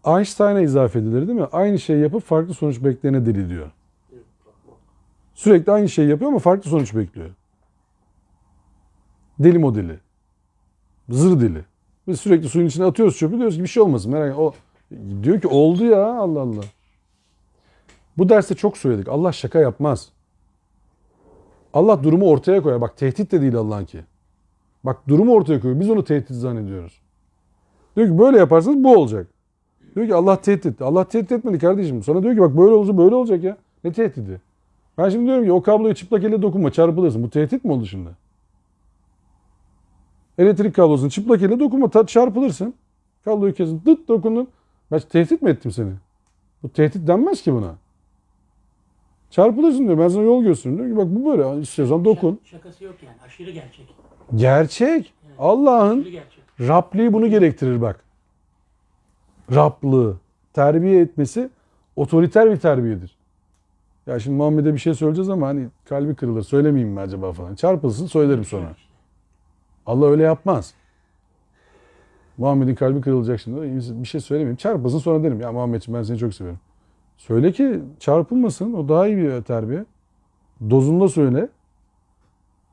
Einstein'a izafe edilir değil mi? Aynı şeyi yapıp farklı sonuç bekleyene deli diyor. Sürekli aynı şeyi yapıyor ama farklı sonuç bekliyor. Deli modeli. Zır deli. Biz sürekli suyun içine atıyoruz çöpü diyoruz ki bir şey olmasın. Merak o diyor ki oldu ya Allah Allah. Bu derste çok söyledik. Allah şaka yapmaz. Allah durumu ortaya koyar. Bak tehdit de değil Allah'ınki. Bak durumu ortaya koyuyor. Biz onu tehdit zannediyoruz. Diyor ki böyle yaparsanız bu olacak. Diyor ki Allah tehdit etti. Allah tehdit etmedi kardeşim. Sonra diyor ki bak böyle olursa böyle olacak ya. Ne tehdidi? Ben şimdi diyorum ki o kabloyu çıplak elle dokunma çarpılırsın. Bu tehdit mi oldu şimdi? Elektrik kablosunu çıplak elle dokunma çarpılırsın. Kabloyu kesin dıt dokundun. Ben tehdit mi ettim seni? Bu tehdit denmez ki buna. Çarpılırsın diyor. Ben sana yol gösteriyorum. Diyor ki bak bu böyle. İstiyorsan dokun. Şakası yok yani. Aşırı gerçek. Gerçek. Evet. Allah'ın Aşırı gerçek. Rabliği bunu gerektirir bak. Rablığı. Terbiye etmesi otoriter bir terbiyedir. Ya şimdi Muhammed'e bir şey söyleyeceğiz ama hani kalbi kırılır. Söylemeyeyim mi acaba falan. Çarpılsın söylerim sonra. Allah öyle yapmaz. Muhammed'in kalbi kırılacak şimdi. Bir şey söylemeyeyim. Çarpılsın sonra derim. Ya Muhammedciğim ben seni çok seviyorum. Söyle ki çarpılmasın. O daha iyi bir terbiye. Dozunda söyle.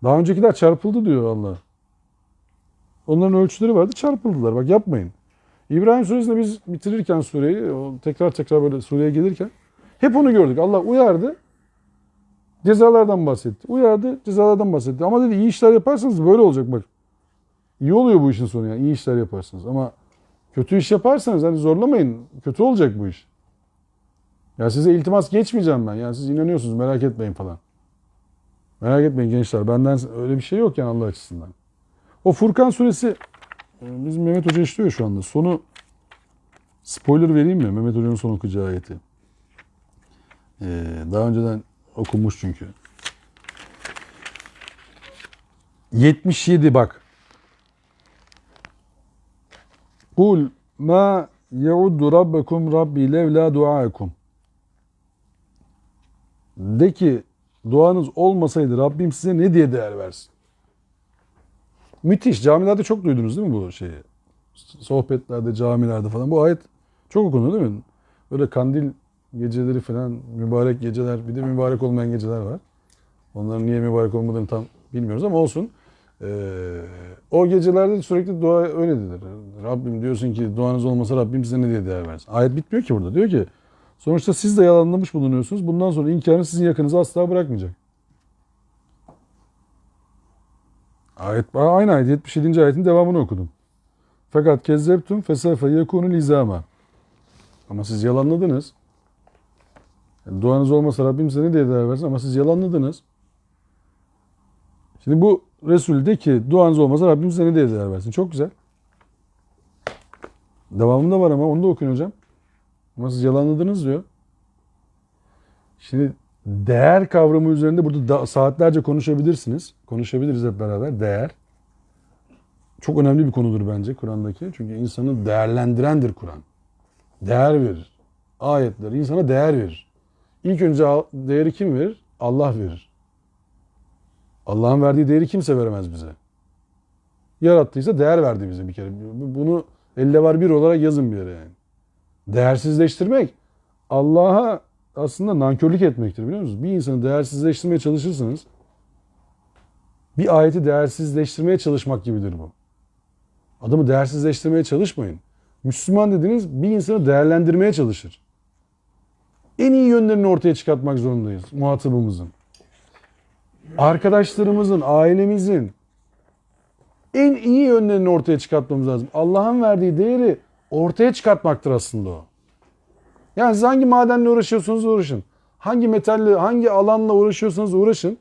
Daha öncekiler çarpıldı diyor Allah. Onların ölçüleri vardı. Çarpıldılar. Bak yapmayın. İbrahim Suresi'nde biz bitirirken sureyi, tekrar böyle sureye gelirken hep onu gördük. Allah uyardı. Cezalardan bahsetti. Uyardı. Cezalardan bahsetti. Ama dedi iyi işler yaparsanız böyle olacak bak. iyi oluyor bu işin sonu yani. İyi işler yaparsınız ama kötü iş yaparsanız hani zorlamayın. Kötü olacak bu iş. Ya size iltimas geçmeyeceğim ben. Yani siz inanıyorsunuz merak etmeyin falan. Merak etmeyin gençler. Benden öyle bir şey yok yani Allah açısından. O Furkan suresi bizim Mehmet Hoca işliyor şu anda. Sonu spoiler vereyim mi? Mehmet Hoca'nın son okuyacağı ayeti. Daha önceden okunmuş çünkü. 77 bak. Kul ma yeuddu rabbekum rabbi levla duaekum. De ki duanız olmasaydı Rabbim size ne diye değer versin? Müthiş. Camilerde çok duydunuz değil mi bu şeyi? Sohbetlerde, camilerde falan. Bu ayet çok okunur değil mi? Böyle kandil geceleri falan, mübarek geceler, bir de mübarek olmayan geceler var. Onların niye mübarek olmadığını tam bilmiyoruz ama olsun. O gecelerde sürekli dua öyledir. Rabbim diyorsun ki duanız olmasa Rabbim size ne diye değer versin? Ayet bitmiyor ki burada. Diyor ki sonuçta siz de yalanlamış bulunuyorsunuz. Bundan sonra inkarını sizin yakınınızı asla bırakmayacak. Aynı ayet 77. ayetin devamını okudum. Fakat kezzeptum fesefe yekunu lizama. Ama siz yalanladınız. Yani duanız olmasa Rabbim size ne diye değer versin ama siz yalanladınız. Şimdi bu Resul de ki duanız olmasa Rabbim size ne diye değer versin. Çok güzel. Devamında var ama onu da okuyun hocam. Ama siz yalanladınız diyor. Şimdi değer kavramı üzerinde burada saatlerce konuşabilirsiniz. Konuşabiliriz hep beraber. Değer. Çok önemli bir konudur bence Kur'an'daki. Çünkü insanı değerlendirendir Kur'an. Değer verir. Ayetler insana değer verir. İlk önce değeri kim verir? Allah verir. Allah'ın verdiği değeri kimse veremez bize. Yarattıysa değer verdi bize bir kere. Bunu elde var bir olarak yazın bir yere yani. Değersizleştirmek Allah'a aslında nankörlük etmektir biliyor musunuz? Bir insanı değersizleştirmeye çalışırsanız bir ayeti değersizleştirmeye çalışmak gibidir bu. Adamı değersizleştirmeye çalışmayın. Müslüman dediğiniz bir insanı değerlendirmeye çalışır. En iyi yönlerini ortaya çıkartmak zorundayız muhatabımızın. Arkadaşlarımızın, ailemizin en iyi yönlerini ortaya çıkartmamız lazım. Allah'ın verdiği değeri ortaya çıkartmaktır aslında o. Yani siz hangi madenle uğraşıyorsanız uğraşın. Hangi metalle, hangi alanla uğraşıyorsanız uğraşın.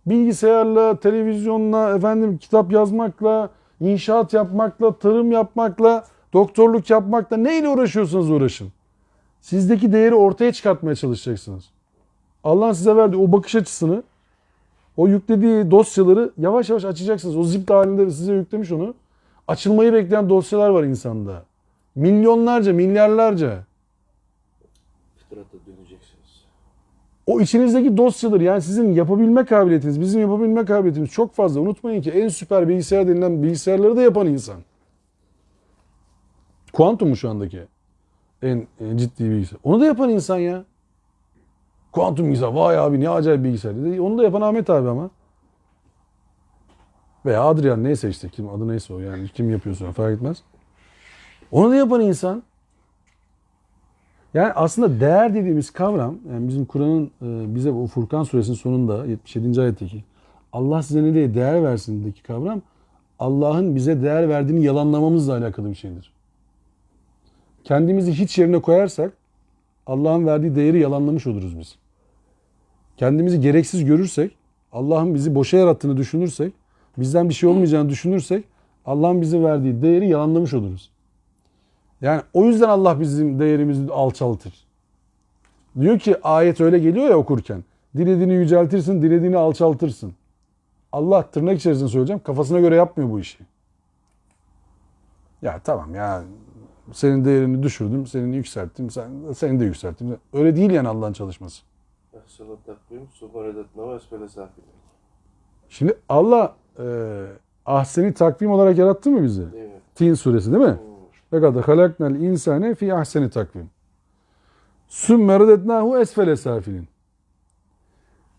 Bilgisayarla, televizyonla, kitap yazmakla, inşaat yapmakla, tarım yapmakla, doktorluk yapmakla neyle uğraşıyorsanız uğraşın. Sizdeki değeri ortaya çıkartmaya çalışacaksınız. Allah'ın size verdiği o bakış açısını, o yüklediği dosyaları yavaş yavaş açacaksınız. O zip halinde size yüklemiş onu. Açılmayı bekleyen dosyalar var insanda. Milyonlarca, milyarlarca. Fıtrata döneceksiniz. O içinizdeki dosyadır. Yani sizin yapabilme kabiliyetiniz, bizim yapabilme kabiliyetimiz çok fazla. Unutmayın ki en süper bilgisayar denilen bilgisayarları da yapan insan. Kuantum mu şu andaki? En ciddi bilgisayar. Onu da yapan insan ya. Kuantum bilgisayar. Vay abi ne acayip bilgisayar dedi. Onu da yapan Ahmet abi ama. Veya Adrian neyse işte. Kim, adı neyse o yani. Kim yapıyorsa fark etmez. Onu da yapan insan. Yani aslında değer dediğimiz kavram, yani bizim Kur'an'ın bize o Furkan suresinin sonunda 77. ayetteki Allah size ne diye değer versindeki kavram Allah'ın bize değer verdiğini yalanlamamızla alakalı bir şeydir. Kendimizi hiç yerine koyarsak Allah'ın verdiği değeri yalanlamış oluruz biz. Kendimizi gereksiz görürsek, Allah'ın bizi boşa yarattığını düşünürsek, bizden bir şey olmayacağını düşünürsek Allah'ın bize verdiği değeri yalanlamış oluruz. Yani o yüzden Allah bizim değerimizi alçaltır. Diyor ki ayet öyle geliyor ya okurken. Dilediğini yüceltirsin, dilediğini alçaltırsın. Allah tırnak içerisinde söyleyeceğim kafasına göre yapmıyor bu işi. Ya tamam ya senin değerini düşürdüm, seni yükselttim, seni de yükselttim. Öyle değil yani Allah'ın çalışması. Ahsenat takvim, subhanedet navas ve lesafir. Şimdi Allah ahseni takvim olarak yarattı mı bizi? Değil mi? Tin suresi değil mi? Fakat halaknal insane fi ahseni takvim. Sümme redetnahu esfele safilin.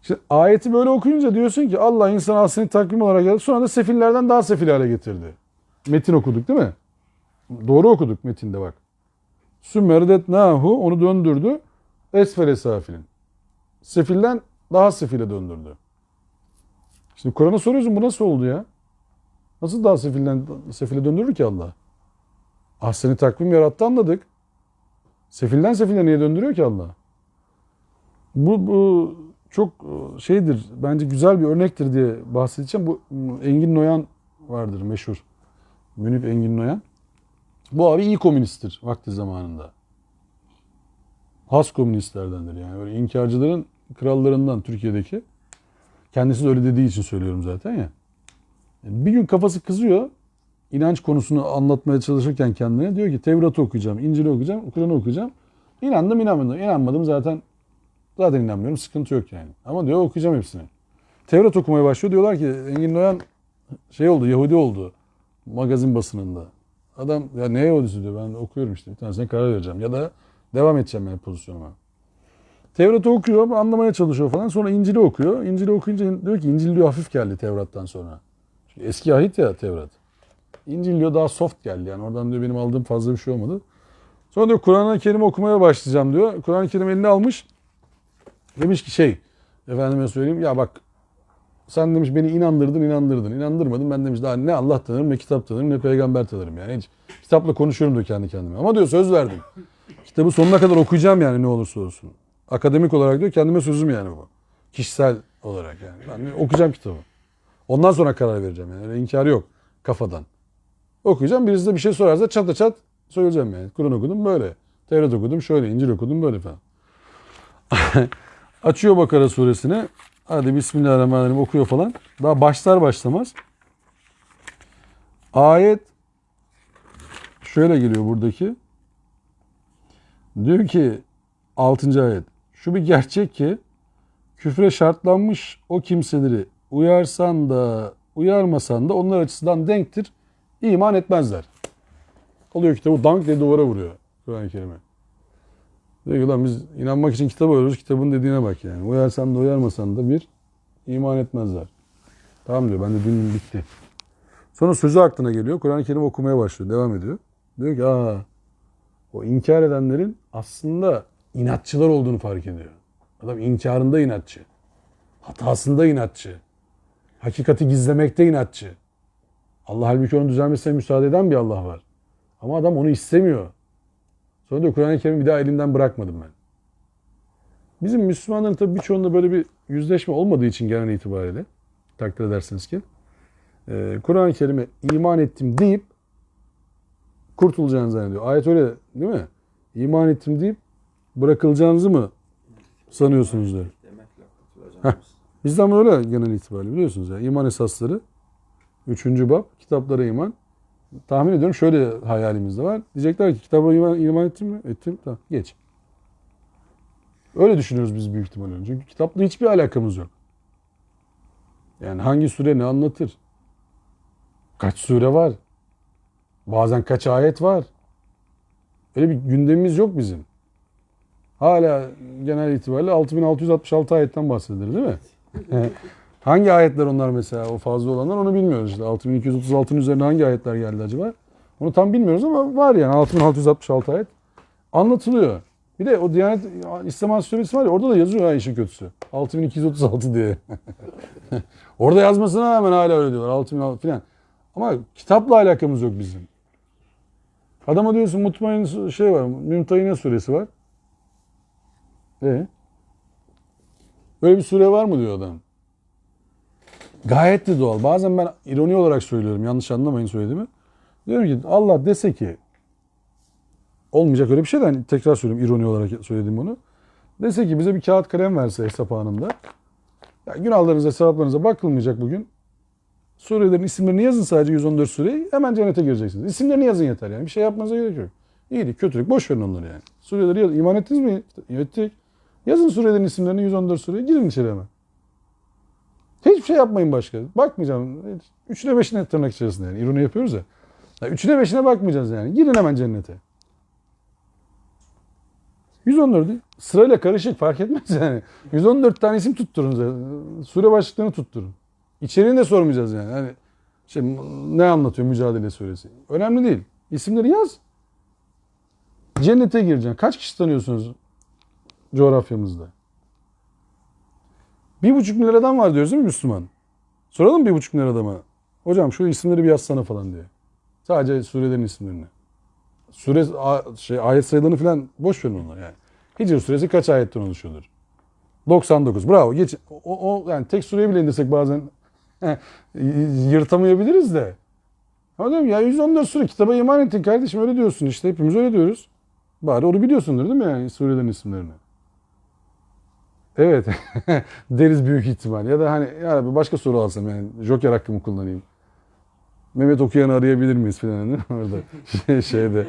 Şimdi ayeti böyle okuyunca diyorsun ki Allah insanı ahseni takvim olarak yarattı. Sonra da sefillerden daha sefil hale getirdi. Metin okuduk değil mi? Doğru okuduk metinde bak. Sümme redetnahu onu döndürdü. Esfele safilin. Sefilden daha sefile döndürdü. Şimdi Kur'an'a soruyorsun bu nasıl oldu ya? Nasıl daha sefile döndürür ki Allah? Ahsen-i takvim yarattı anladık. Sefilden sefile niye döndürüyor ki Allah? Bu çok şeydir, bence güzel bir örnektir diye bahsedeceğim. Bu Engin Noyan vardır meşhur. Münip Engin Noyan. Bu abi iyi komünisttir vakti zamanında. Has komünistlerdendir yani. Böyle inkarcıların krallarından Türkiye'deki. Kendisi de öyle dediği için söylüyorum zaten ya. Bir gün kafası kızıyor. İnanç konusunu anlatmaya çalışırken kendine diyor ki Tevrat'ı okuyacağım, İncil'i okuyacağım, Kur'an'ı okuyacağım. İnandım, inanmadım. İnanmadım zaten inanmıyorum. Sıkıntı yok yani. Ama diyor okuyacağım hepsini. Tevrat okumaya başlıyor. Diyorlar ki Engin Noyan Yahudi oldu. Magazin basınında. Adam ya ne Yahudisi diyor. Ben okuyorum işte. Bir tanesine karar vereceğim. Ya da devam edeceğim yani pozisyonuma. Tevrat'ı okuyor, anlamaya çalışıyor falan. Sonra İncil'i okuyor. İncil'i okuyunca diyor ki İncil diyor hafif geldi Tevrat'tan sonra. Çünkü eski ahit ya Tevrat. İncil diyor daha soft geldi yani. Oradan diyor benim aldığım fazla bir şey olmadı. Sonra diyor Kur'an-ı Kerim'i okumaya başlayacağım diyor. Kur'an-ı Kerim eline almış. Demiş ki efendime söyleyeyim ya bak sen demiş beni inandırdın. İnandırmadın. Ben demiş daha ne Allah tanırım ne kitap tanırım ne peygamber tanırım yani. Hiç kitapla konuşuyorum diyor kendi kendime. Ama diyor söz verdim. Kitabı sonuna kadar okuyacağım yani ne olursa olsun. Akademik olarak diyor kendime sözüm yani bu. Kişisel olarak yani. Ben okuyacağım kitabı. Ondan sonra karar vereceğim yani. Öyle inkarı yok kafadan. Okuyacağım. Birisi de bir şey sorarsa çat çat söyleyeceğim yani. Kur'an okudum böyle. Tevrat okudum şöyle. İncil okudum böyle falan. Açıyor Bakara suresini. Hadi Bismillahirrahmanirrahim okuyor falan. Daha başlar başlamaz. Ayet şöyle geliyor buradaki. Diyor ki 6. ayet. Şu bir gerçek ki küfre şartlanmış o kimseleri uyarsan da uyarmasan da onlar açısından denktir. İman etmezler. Alıyor kitabı dank diye duvara vuruyor Kur'an-ı Kerim'e. Diyor ki lan biz inanmak için kitabı arıyoruz. Kitabın dediğine bak yani. Uyarsan da uyarmasan da bir iman etmezler. Tamam diyor ben de dinim bitti. Sonra sözü aklına geliyor. Kur'an-ı Kerim okumaya başlıyor. Devam ediyor. Diyor ki o inkar edenlerin aslında inatçılar olduğunu fark ediyor. Adam inkarında inatçı. Hatasında inatçı. Hakikati gizlemekte inatçı. Allah halbuki onun düzelmesine müsaade eden bir Allah var. Ama adam onu istemiyor. Sonra diyor Kur'an-ı Kerim'i bir daha elimden bırakmadım ben. Bizim Müslümanların tabii birçoğunda böyle bir yüzleşme olmadığı için genel itibariyle takdir edersiniz ki Kur'an-ı Kerim'e iman ettim deyip kurtulacağını zannediyor. Ayet öyle değil mi? İman ettim deyip bırakılacağınızı mı sanıyorsunuz diyor. Bizden öyle genel itibariyle biliyorsunuz ya. İman esasları 3. bab kitaplara iman. Tahmin ediyorum şöyle hayalimizde var. Diyecekler ki kitaba iman ettin mi? Ettim. Tamam geç. Öyle düşünüyoruz biz büyük ihtimalle. Çünkü kitapla hiçbir alakamız yok. Yani hangi sure ne anlatır? Kaç sure var? Bazen kaç ayet var? Öyle bir gündemimiz yok bizim. Hala genel itibariyle 6666 ayetten bahsedilir değil mi? Hangi ayetler onlar mesela o fazla olanlar onu bilmiyoruz işte. 6236'ın üzerine hangi ayetler geldi acaba? Onu tam bilmiyoruz ama var yani 6666 ayet anlatılıyor. Bir de o Diyanet İslam Suresi var ya orada da yazıyor ha işin kötüsü. 6236 diye. Orada yazmasına rağmen hala öyle diyorlar. 6000 falan. Ama kitapla alakamız yok bizim. Adama diyorsun Mutmain var. Mümtehine suresi var. Böyle bir sure var mı diyor adam. Gayet de doğal. Bazen ben ironi olarak söylüyorum. Yanlış anlamayın söylediğimi. Diyorum ki Allah dese ki olmayacak öyle bir şey de hani tekrar söylüyorum ironi olarak söylediğim bunu. Dese ki bize bir kağıt kalem verse hesap anında. Ya günahlarınıza, sevaplarınıza bakılmayacak bugün. Surelerin isimlerini yazın sadece 114 sureyi. Hemen cennete gireceksiniz. İsimlerini yazın yeter yani. Bir şey yapmanıza gerek yok. İyilik, kötülük boş verin onları yani. Sureleri yazın. İman ettiniz mi? Ettik. Yazın surelerin isimlerini 114 sureye. Girin içeri hemen. Hiçbir şey yapmayın başka. Bakmayacağım. 3'üne 5'ine tırnak içerisinde yani. İroni yapıyoruz ya. 3'üne 5'ine bakmayacağız yani. Girin hemen cennete. 114 sırayla karışık fark etmez yani. 114 tane isim tutturun. Sure başlıklarını tutturun. İçeriğini de sormayacağız yani. Hani ne anlatıyor Mücadele Suresi? Önemli değil. İsimleri yaz. Cennete gireceksin. Kaç kişi tanıyorsunuz coğrafyamızda? 1,5 milyar adam var diyoruz değil mi Müslüman? Soralım 1,5 milyar adama. Hocam şu isimleri bir yazsana falan diye. Sadece surelerin isimlerini. Sure, ayet sayılarını falan boş verin onlar yani. Hicr suresi kaç ayetten oluşuyordur? 99. Bravo. Geç. Yani tek sureyi bile indirsek bazen yırtamayabiliriz de. Ama diyorum ya 114 sure kitaba iman ettin kardeşim, öyle diyorsun işte, hepimiz öyle diyoruz. Bari onu biliyorsundur değil mi yani surelerin isimlerini? Evet. Deriz büyük ihtimal. Ya da hani ya bir başka soru alsam yani Joker hakkımı kullanayım. Mehmet Okuyan'ı arayabilir miyiz falan değil mi? Orada şeyde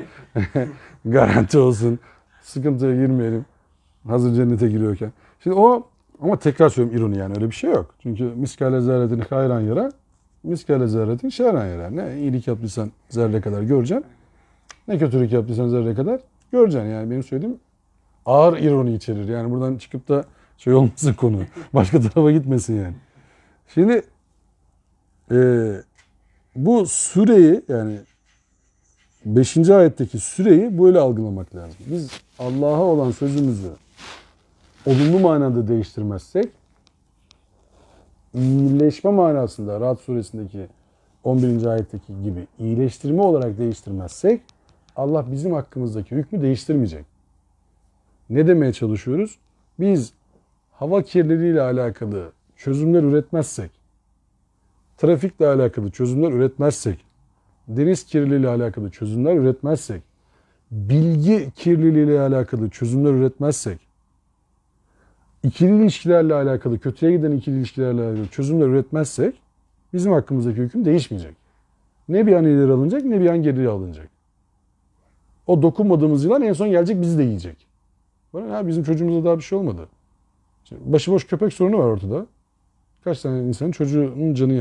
garanti olsun. Sıkıntıya girmeyelim. Hazır cennete giriyorken. Şimdi o, ama tekrar söylüyorum, ironi yani, öyle bir şey yok. Çünkü miskale zerretin hayran yara, miskale zerretin şerran yara. Ne iyilik yaptıysan zerre kadar göreceksin. Ne kötülük yaptıysan zerre kadar göreceksin. Yani benim söylediğim ağır ironi içerir. Yani buradan çıkıp da şey olmasın konu. Başka tarafa gitmesin yani. Şimdi bu süreyi, yani 5. ayetteki süreyi böyle algılamak lazım. Biz Allah'a olan sözümüzü olumlu manada değiştirmezsek, iyileşme manasında Ra'd suresindeki 11. ayetteki gibi iyileştirme olarak değiştirmezsek, Allah bizim hakkımızdaki hükmü değiştirmeyecek. Ne demeye çalışıyoruz? Biz hava kirliliğiyle alakalı çözümler üretmezsek, trafikle alakalı çözümler üretmezsek, deniz kirliliğiyle alakalı çözümler üretmezsek, bilgi kirliliğiyle alakalı çözümler üretmezsek, ikili ilişkilerle alakalı, kötüye giden ikili ilişkilerle alakalı çözümler üretmezsek, bizim hakkımızdaki hüküm değişmeyecek. Ne bir an ileri alınacak, ne bir an geriye alınacak. O dokunmadığımız yılan en son gelecek, bizi de yiyecek. Bizim çocuğumuzda daha bir şey olmadı. Başıboş köpek sorunu var ortada. Kaç tane insanın çocuğunun canı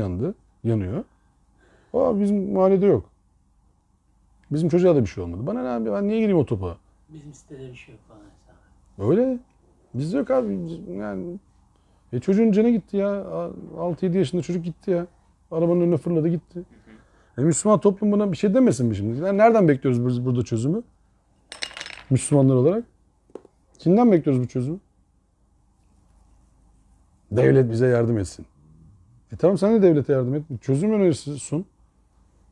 yanıyor. Bizim mahallede yok. Bizim çocuğa da bir şey olmadı. Bana ne abi, ben niye gireyim o topa? Bizim sitede bir şey yok falan. Öyle. Bizde yok abi. Yani çocuğun canı gitti ya. 6-7 yaşında çocuk gitti ya. Arabanın önüne fırladı gitti. Müslüman toplum buna bir şey demesin mi şimdi? Yani nereden bekliyoruz biz burada çözümü? Müslümanlar olarak. Kimden bekliyoruz bu çözümü? Devlet bize yardım etsin. Tamam, sen de devlete yardım et. Çözüm önerisi sun.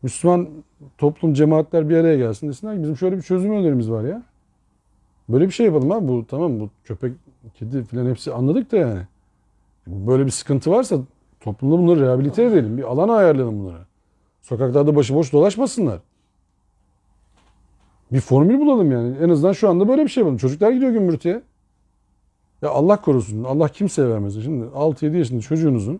Müslüman toplum, cemaatler bir araya gelsin. Desinler ki bizim şöyle bir çözüm önerimiz var ya. Böyle bir şey yapalım abi. Bu tamam, bu köpek, kedi falan hepsi anladık da yani. Böyle bir sıkıntı varsa toplumda bunları rehabilite edelim. Bir alan ayarlayalım bunlara. Sokaklarda başıboş dolaşmasınlar. Bir formül bulalım yani. En azından şu anda böyle bir şey yapalım. Çocuklar gidiyor gümbürtüye. Ya Allah korusun. Allah kimseye vermesin. Şimdi 6-7 yaşında çocuğunuzun,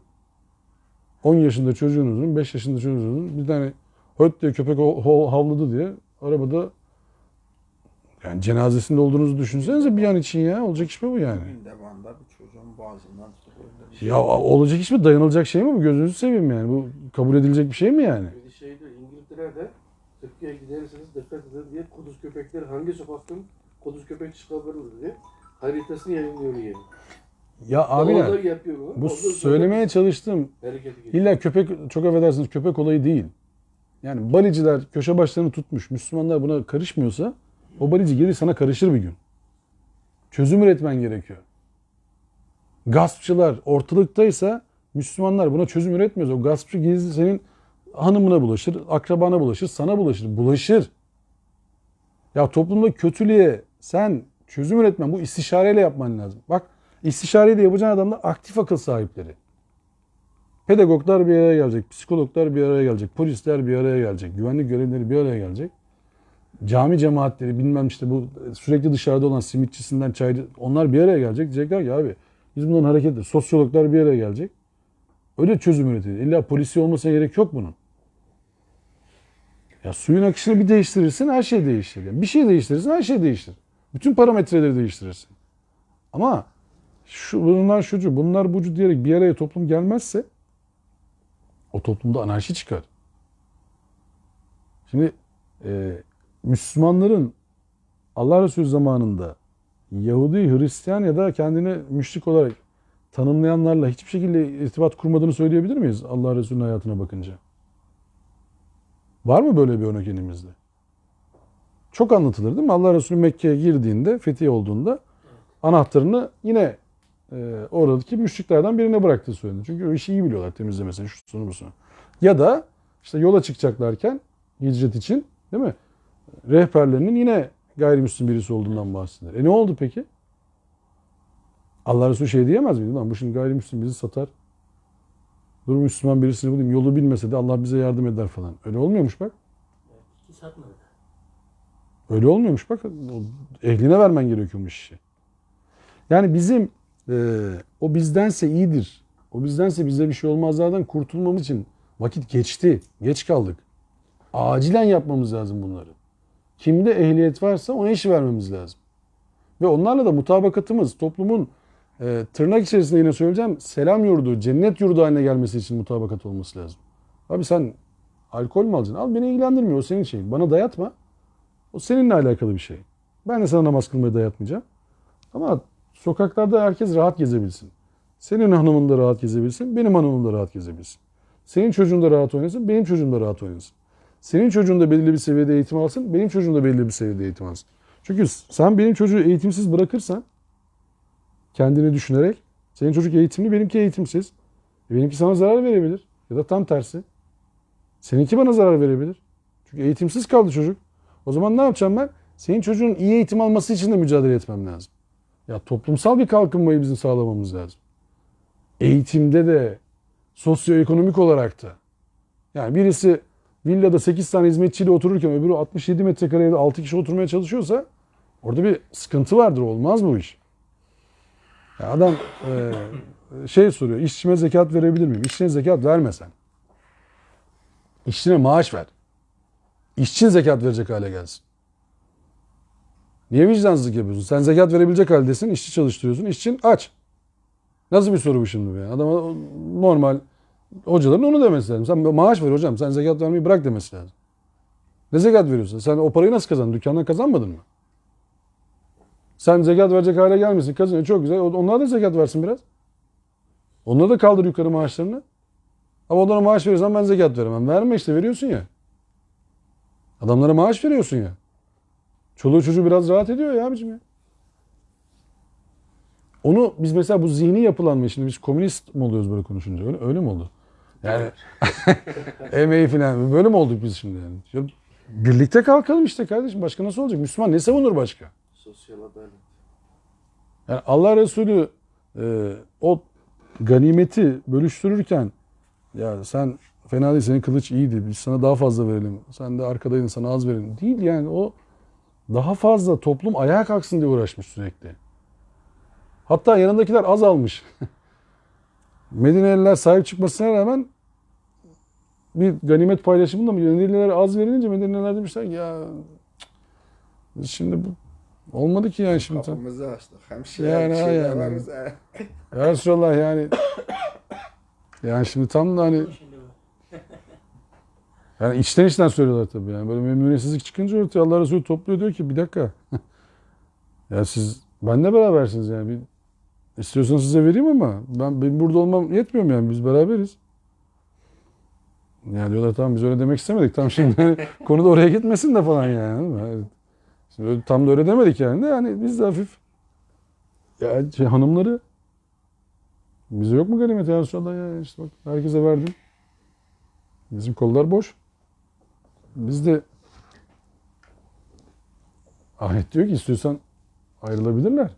10 yaşında çocuğunuzun, 5 yaşında çocuğunuzun bir tane höt diye köpek havladı diye arabada, yani cenazesinde olduğunuzu düşünsenize bir an için ya. Olacak iş mi bu yani? Devamında bir çocuğun boğazından tutup öyle bir Ya olacak iş mi? Dayanılacak şey mi bu? Gözünüzü seveyim yani. Bu kabul edilecek bir şey mi yani? Bir şeyde İngiltere'de Türkiye'ye giderseniz dikkat edin diye kuduz köpekleri hangi sokaktan kuduz köpek çıkabilir diye haritasını yayınlıyor yani. Ya abiler, Orada yapıyor bunu. bu Orada söylemeye çalıştığım hareketi geçiyor. illa köpek, çok affedersiniz, köpek olayı değil. Yani baliciler köşe başlarını tutmuş, Müslümanlar buna karışmıyorsa o balici gelir sana karışır bir gün. Çözüm üretmen gerekiyor. Gaspçılar ortalıktaysa Müslümanlar buna çözüm üretmiyorsa, o gaspçı gizli senin hanımına bulaşır, akrabana bulaşır, sana bulaşır. Bulaşır. Ya toplumda kötülüğe sen çözüm üretmen, bu istişareyle yapman lazım. Bak, istişareyi de yapacağın adamlar aktif akıl sahipleri. Pedagoglar bir araya gelecek, psikologlar bir araya gelecek, polisler bir araya gelecek, güvenlik görevlileri bir araya gelecek. Cami cemaatleri, bilmem işte bu sürekli dışarıda olan simitçisinden çaycı, onlar bir araya gelecek. Diyecekler ki abi biz bunların hareketli. Sosyologlar bir araya gelecek. Öyle çözüm üretilir. İlla polisi olmasına gerek yok bunun. Ya suyun akışını bir değiştirirsin, her şey değişir. Yani bir şey değiştirirsin, her şey değişir. Bütün parametreleri değiştirirsin. Ama bunlar şucu, bunlar bucu diyerek bir araya toplum gelmezse o toplumda anarşi çıkar. Şimdi Müslümanların Allah Resulü zamanında Yahudi, Hristiyan ya da kendini müşrik olarak tanımlayanlarla hiçbir şekilde irtibat kurmadığını söyleyebilir miyiz Allah Resulü'nün hayatına bakınca? Var mı böyle bir örnek elimizde? Çok anlatılır değil mi? Allah Resulü Mekke'ye girdiğinde, fetih olduğunda anahtarını yine oradaki müşriklerden birine bıraktığı söylenir. Çünkü o işi iyi biliyorlar, temizlemesini, şusunu busunu. Ya da İşte yola çıkacaklarken hicret için, değil mi? Rehberlerinin yine gayrimüslim birisi olduğundan bahsedilir. Ne oldu peki? Allah Resulü şey diyemez miydi? Lan bu şimdi gayrimüslim bizi satar. Dur Müslüman birisini bulayım. Yolu bilmese de Allah bize yardım eder falan. Öyle olmuyormuş bak. Hiç satmadı. Öyle olmuyormuş bak. Ehline vermen gerekiyormuş işi. Yani bizim o bizdense iyidir. O bizdense bize bir şey olmazlardan kurtulmamız için vakit geçti. Geç kaldık. Acilen yapmamız lazım bunları. Kimde ehliyet varsa ona iş vermemiz lazım. Ve onlarla da mutabakatımız toplumun tırnak içerisinde yine söyleyeceğim selam yurdu, cennet yurdu haline gelmesi için mutabakat olması lazım. Abi sen alkol mü alacaksın? Al beni ilgilendirmiyor. O senin şeyin. Bana dayatma. O seninle alakalı bir şey. Ben de sana namaz kılmayı dayatmayacağım. Ama sokaklarda herkes rahat gezebilsin. Senin hanımın da rahat gezebilsin. Benim hanımım da rahat gezebilsin. Senin çocuğun da rahat oynasın. Benim çocuğum da rahat oynasın. Senin çocuğun da belirli bir seviyede eğitim alsın. Benim çocuğum da belirli bir seviyede eğitim alsın. Çünkü sen benim çocuğu eğitimsiz bırakırsan kendini düşünerek senin çocuk eğitimli, benimki eğitimsiz. Benimki sana zarar verebilir. Ya da tam tersi. Seninki bana zarar verebilir. Çünkü eğitimsiz kaldı çocuk. O zaman ne yapacağım ben? Senin çocuğun iyi eğitim alması için de mücadele etmem lazım. Ya toplumsal bir kalkınmayı bizim sağlamamız lazım. Eğitimde de, sosyoekonomik olarak da. Yani birisi villada 8 tane hizmetçiyle otururken öbürü 67 metrekare evde 6 kişi oturmaya çalışıyorsa orada bir sıkıntı vardır. Olmaz bu iş. Ya adam şey soruyor. İşçime zekat verebilir miyim? İşçine zekat vermesen. İşçine maaş ver. İşçin zekat verecek hale gelsin. Niye vicdansızlık yapıyorsun? Sen zekat verebilecek haldesin. İşçi çalıştırıyorsun. İşçin aç. Nasıl bir soru bu şimdi? Yani adama normal hocaların onu demesi lazım. Sen maaş ver hocam. Sen zekat vermeyi bırak demesi lazım. Ne zekat veriyorsun? Sen o parayı nasıl kazandın? Dükkandan kazanmadın mı? Sen zekat verecek hale gelmesin. Kazanıyor. Çok güzel. Onlar da zekat versin biraz. Onlara da kaldır yukarı maaşlarını. Ama onlara maaş verirsen ben zekat veremem. Verme işte veriyorsun ya. Adamlara maaş veriyorsun ya. Çoluğu çocuğu biraz rahat ediyor ya abicim ya. Onu biz mesela bu zihni yapılanma şimdi biz komünist mi oluyoruz böyle konuşunca? Öyle mi oldu? Yani emeği falan böyle mi olduk biz şimdi yani? Ya, birlikte kalkalım işte kardeşim. Başka nasıl olacak? Müslüman ne savunur başka? Sosyal adalet. Yani Allah Resulü o ganimeti bölüştürürken ya sen fena değil senin kılıç iyiydi biz sana daha fazla verelim. Sen de arkadaydın sana az verelim. Değil yani o daha fazla toplum ayağa kalksın diye uğraşmış sürekli. Hatta yanındakiler az almış. Medineliler sahip çıkmasına rağmen bir ganimet paylaşımında mı Medineliler az verilince Medineliler demişler ki ya biz şimdi bu olmadı ki yani şimdi. Kapımızı açtık. Hemşire Yani, bir şey yani. dememiz. Ya Resulallah yani şimdi tam da hani Şimdi bu. yani içten söylüyorlar tabii yani böyle memnuniyetsizlik çıkınca ortaya Allah Resulü topluyor diyor ki bir dakika ya siz benle berabersiniz yani bir istiyorsanız size vereyim ama benim burada olmam yetmiyor mu yani biz beraberiz. Yani diyorlar tamam biz öyle demek istemedik tam şimdi konu da oraya gitmesin de falan yani. Değil mi? Evet. Şimdi tam da öyle demedik yani de yani biz de hafif ya hanımları bize yok mu ganimet ya Resulallah ya işte bak herkese verdim. Bizim kollar boş. Biz de ayet diyor ki istiyorsan ayrılabilirler.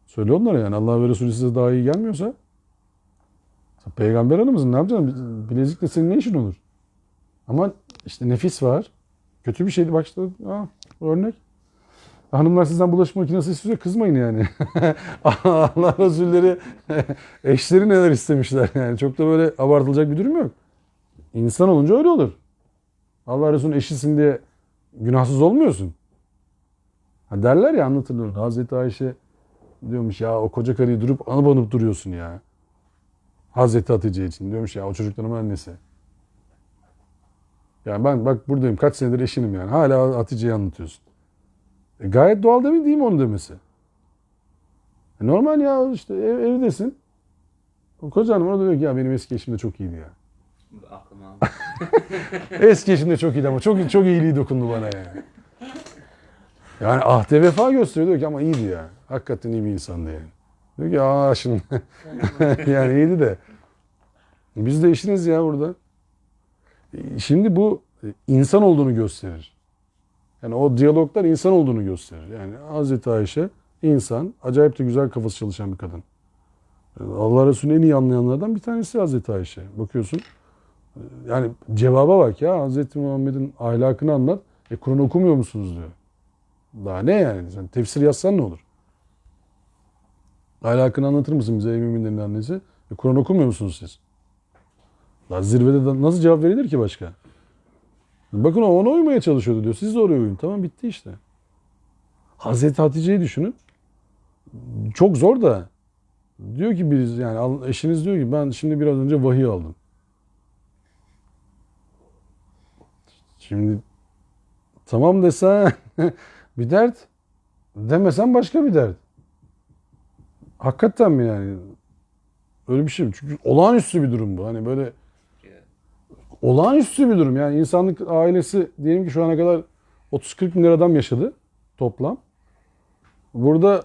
Söyle onlara yani Allah ve Resulü size daha iyi gelmiyorsa Peygamber Hanımızın ne yapacaksın? Bilezikle senin ne işin olur? Ama işte nefis var. Kötü bir şeydi. Bak işte örnek. Hanımlar sizden bulaşık makinesi istiyor. Kızmayın yani. Allah Resulleri eşleri neler istemişler yani. Çok da böyle abartılacak bir durum yok. İnsan olunca öyle olur. Allah Resulü'nün eşisin diye günahsız olmuyorsun. Ha derler ya anlatılır. Hazreti Ayşe diyormuş ya o koca karıyı durup anıp duruyorsun ya. Hazreti Hatice için diyormuş ya o çocuklarımın annesi. Yani ben bak buradayım kaç senedir eşinim yani. Hala Hatice'yi anlatıyorsun. Gayet doğal değil mi onu demesi? Normal ya işte evdesin. O koca hanım orada diyor ki ya benim eski eşim de çok iyiydi ya. Aklıma aldı. Eski eşim de çok iyiydi ama çok iyiliği dokundu bana yani. Yani ahde vefa gösteriyor diyor ki ama iyiydi ya. Hakikaten iyi bir insandı yani. Diyor ki şimdi yani iyiydi de. Biz de eşiniz ya burada. Şimdi bu insan olduğunu gösterir. Yani o diyaloglar insan olduğunu gösterir. Yani Hazreti Ayşe insan, acayip de güzel kafası çalışan bir kadın. Allah Resulü'nü en iyi anlayanlardan bir tanesi Hazreti Ayşe. Bakıyorsun yani cevaba bak ya, Hazreti Muhammed'in ahlakını anlat. Kur'an okumuyor musunuz diyor. Daha ne yani? Sen tefsir yazsan ne olur? Ahlakını anlatır mısın bize ey müminlerin annesi? Kur'an okumuyor musunuz siz? Daha zirvede de nasıl cevap verilir ki başka? Bakın o ona uymaya çalışıyordu diyor. Siz de oraya uyun. Tamam, bitti işte. Hazreti Hatice'yi düşünün. Çok zor da. Diyor ki biz, yani eşiniz diyor ki ben şimdi biraz önce vahiy aldım. Şimdi tamam desen bir dert, demesen başka bir dert. Hakikaten mi yani? Öyle bir şey mi? Çünkü olağanüstü bir durum bu. Hani böyle olağanüstü bir durum. Yani insanlık ailesi diyelim ki şu ana kadar 30-40 milyar adam yaşadı toplam. Burada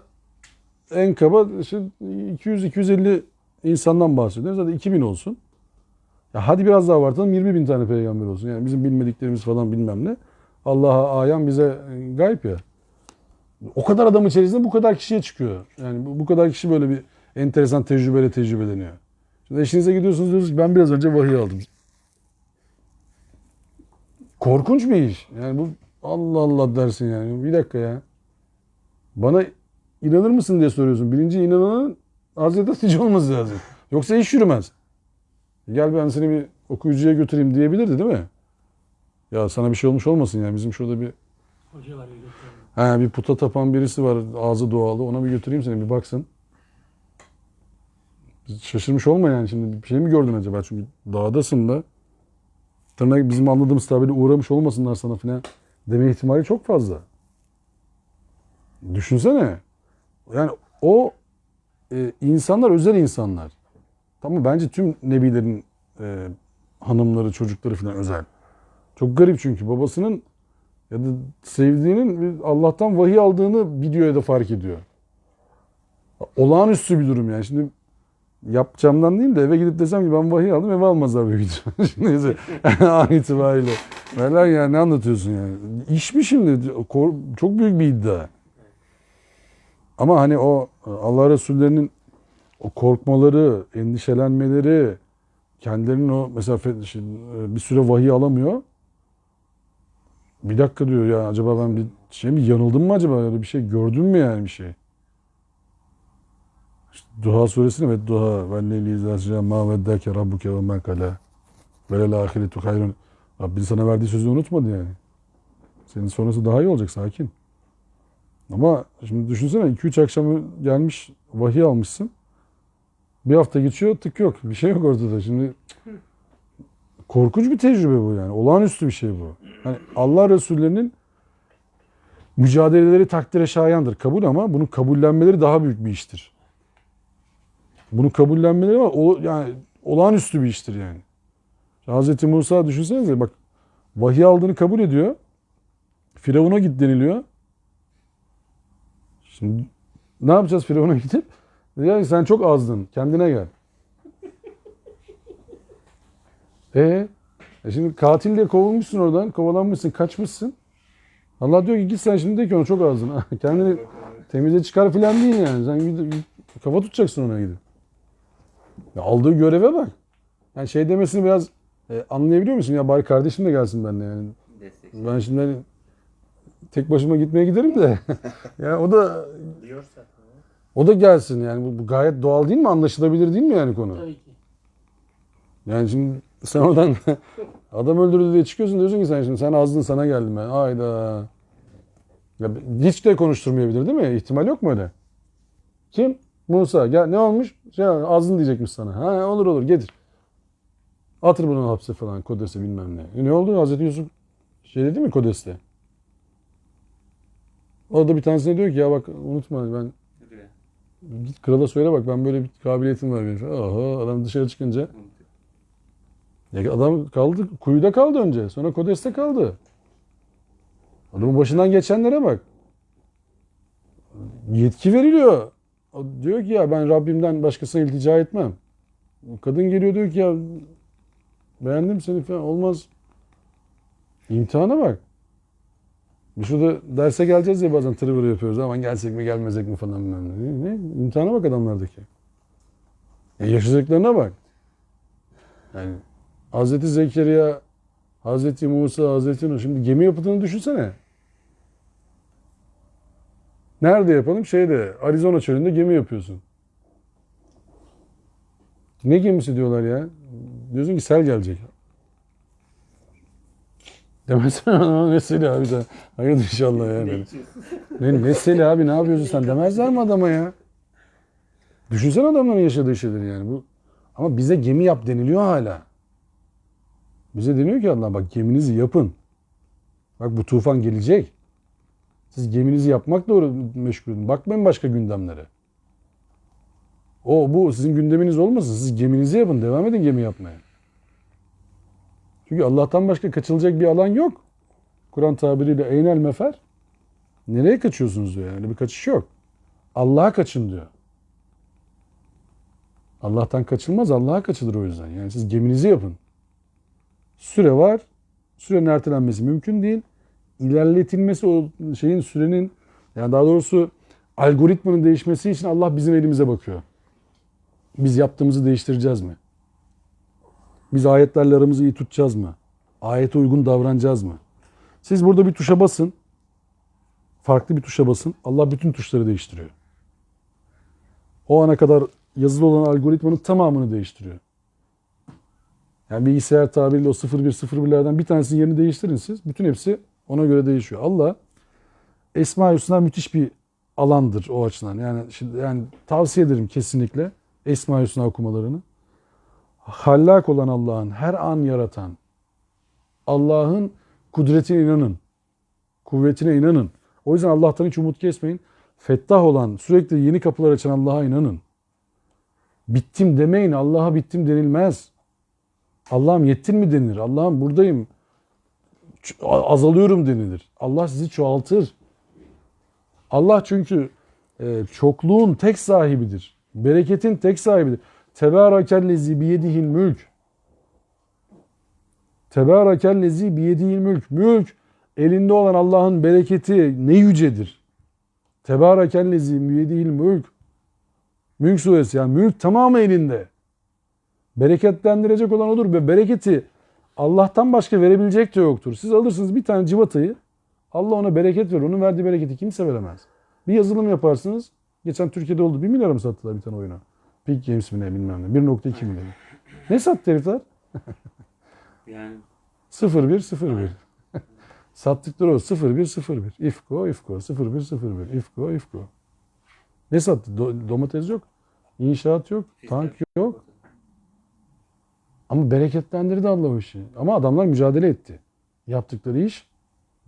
en kaba işte 200-250 insandan bahsediyoruz. Hadi 2000 olsun. Ya hadi biraz daha abartalım, 20 bin tane peygamber olsun. Yani bizim bilmediklerimiz falan bilmem ne. Allah'a ayan bize gayb ya. O kadar adam içerisinde bu kadar kişiye çıkıyor. Yani bu kadar kişi böyle bir enteresan tecrübeyle tecrübeleniyor. Şimdi eşinize gidiyorsunuz, diyorsunuz ki ben biraz önce vahiy aldım. Korkunç bir iş. Yani bu Allah Allah dersin yani. Bir dakika ya. Bana inanır mısın diye soruyorsun. Birinci inananın Hazreti Hatice olması lazım. Yoksa iş yürümez. Gel ben seni bir okuyucuya götüreyim diyebilirdi değil mi? Ya sana bir şey olmuş olmasın yani. Bizim şurada bir Hoca var öyle. bir puta tapan birisi var. Ağzı doğalı. Ona bir götüreyim seni, bir baksın. Şaşırmış olma yani, şimdi bir şey mi gördün acaba? Çünkü dağdasın da tırnak bizim anladığımız tabirle uğramış olmasınlar sana falan deme ihtimali çok fazla. Düşünsene. Yani o insanlar özel insanlar. Tamam, bence tüm nebilerin hanımları, çocukları falan özel. Çok garip çünkü babasının ya da sevdiğinin Allah'tan vahiy aldığını biliyor ya da fark ediyor. Olağanüstü bir durum yani. Şimdi yapacağımdan değil de eve gidip desem ki ben vahiy aldım, eve almazlar büyük ihtimalle. Şimdi neyse an itibariyle. Derler ya ne anlatıyorsun yani. İş mi şimdi? Çok büyük bir iddia. Ama hani o Allah Resullerinin o korkmaları, endişelenmeleri, kendilerinin o mesela bir süre vahiy alamıyor. Bir dakika diyor ya, acaba ben bir şey mi yanıldım mı acaba, ya da bir şey gördüm mü yani bir şey. İşte Duha suresine ve Duha ve leyli izâ mâ veddâke rabbuke ve men kalâ ve lel âhiretu hayrun. Rabbin sana verdiği sözü unutmadı yani. Senin sonrası daha iyi olacak, sakin. Ama şimdi düşünsene 2-3 akşamı gelmiş vahiy almışsın. Bir hafta geçiyor, tık yok. Bir şey yok ortada. Şimdi korkunç bir tecrübe bu yani. Olağanüstü bir şey bu. Hani Allah Resullerinin mücadeleleri takdire şayandır, kabul, ama bunun kabullenmeleri daha büyük bir iştir. Bunu kabullenmeleri var. Yani olağanüstü bir iştir yani. Hazreti Musa düşünsenize bak, vahiy aldığını kabul ediyor. Firavun'a git deniliyor. Şimdi ne yapacağız Firavun'a gidip? Yani sen çok azdın, kendine gel. Şimdi katil diye kovulmuşsun oradan, kovalanmışsın, kaçmışsın. Allah diyor ki git sen şimdi de ki ona çok azdın. Kendini temize çıkar filan değil yani. Sen gidip kafa tutacaksın ona gidip. Ya aldığı göreve bak. Yani şey demesini biraz anlayabiliyor musun? Ya bari kardeşim de gelsin benimle yani. Destek. Ben şimdi hani tek başıma gitmeye giderim de. Yani o da gelsin yani. Bu gayet doğal değil mi? Anlaşılabilir değil mi yani konu? Tabii ki. Yani şimdi sen oradan adam öldürdü diye çıkıyorsun, diyorsun ki sen azdın, sana geldim ben. Hayda. Ya hiç de konuşturmayabilir değil mi? İhtimal yok mu öyle? Kim? Musa. Gel, ne olmuş? Azdın diyecekmiş sana. Ha, olur getir. Atır bunu hapse falan, Kodes'e bilmem ne. Ne oldu? Hazreti Yusuf şey dedi mi Kodes'te? Orada bir tanesine diyor ki ya bak unutma, ben git krala söyle bak, ben böyle bir kabiliyetim var benim. Oho, adam dışarı çıkınca ya adam kaldı, kuyuda kaldı önce. Sonra Kodes'te kaldı. Adamın başından geçenlere bak. Yetki veriliyor. O diyor ki ya ben Rabbimden başkasına iltica etmem. Kadın geliyor diyor ki ya beğendim seni falan, olmaz. İmtihana bak. Biz şurada derse geleceğiz ya bazen tırvırı yapıyoruz. Aman gelsek mi gelmesek mi falan bilmem ne. İmtihana bak adamlardaki. Yaşayacaklarına bak. Yani Hazreti Zekeriya, Hazreti Musa, Hazreti Nuh. Şimdi gemi yapıldığını düşünsene. Nerede yapalım? Arizona çölünde gemi yapıyorsun. Ne gemisi diyorlar ya? Diyorsun ki sel gelecek. Demezsen ama ne seli abi sen? Hayırdır inşallah ya. Ne seli abi ne yapıyorsun sen? Demezler mi adama ya? Düşünsene adamların yaşadığı şeyleri yani. Ama bize gemi yap deniliyor hala. Bize deniyor ki Allah bak geminizi yapın. Bak bu tufan gelecek. Siz geminizi yapmakla meşgul edin. Bakmayın başka gündemlere. Bu sizin gündeminiz olmasın. Siz geminizi yapın. Devam edin gemi yapmaya. Çünkü Allah'tan başka kaçılacak bir alan yok. Kur'an tabiriyle eynel mefer. Nereye kaçıyorsunuz diyor. Yani bir kaçış yok. Allah'a kaçın diyor. Allah'tan kaçılmaz. Allah'a kaçılır o yüzden. Yani siz geminizi yapın. Süre var. Sürenin ertelenmesi mümkün değil. İlerletilmesi o sürenin yani daha doğrusu algoritmanın değişmesi için Allah bizim elimize bakıyor. Biz yaptığımızı değiştireceğiz mi? Biz ayetlerle aramızı iyi tutacağız mı? Ayete uygun davranacağız mı? Siz burada bir tuşa basın. Farklı bir tuşa basın. Allah bütün tuşları değiştiriyor. O ana kadar yazılı olan algoritmanın tamamını değiştiriyor. Yani bilgisayar tabiriyle o 0101'lerden bir tanesinin yerini değiştirin siz. Bütün hepsi ona göre değişiyor. Allah Esma-i Hüsna müthiş bir alandır o açıdan. Yani tavsiye ederim kesinlikle Esma-i Hüsna okumalarını. Hallak olan Allah'ın her an yaratan Allah'ın kudretine inanın. Kuvvetine inanın. O yüzden Allah'tan hiç umut kesmeyin. Fettah olan, sürekli yeni kapılar açan Allah'a inanın. Bittim demeyin. Allah'a bittim denilmez. Allah'ım yettin mi denilir. Allah'ım buradayım. Azalıyorum denilir. Allah sizi çoğaltır. Allah çünkü çokluğun tek sahibidir. Bereketin tek sahibidir. Tebârakellezî biyedihil mülk. Tebârakellezî biyedihil mülk. Mülk elinde olan Allah'ın bereketi ne yücedir. Tebârakellezî biyedihil mülk. Mülk suresi yani mülk tamamı elinde. Bereketlendirecek olan odur ve bereketi Allah'tan başka verebilecek de yoktur. Siz alırsınız bir tane civatayı, Allah ona bereket verir. Onun verdiği bereketi kimse veremez. Bir yazılım yaparsınız. Geçen Türkiye'de oldu. 1 milyara mı sattılar bir tane oyuna? Peak Games mi ne bilmem ne. 1.2 milyar. Ne sattı herifler? Yani 0101. Sattıkları o 0101. İFKO. 0101. İFKO. Ne sattı? Domates yok. İnşaat yok. Tank yok. Ama bereketlendirdi Allah o işi. Ama adamlar mücadele etti. Yaptıkları iş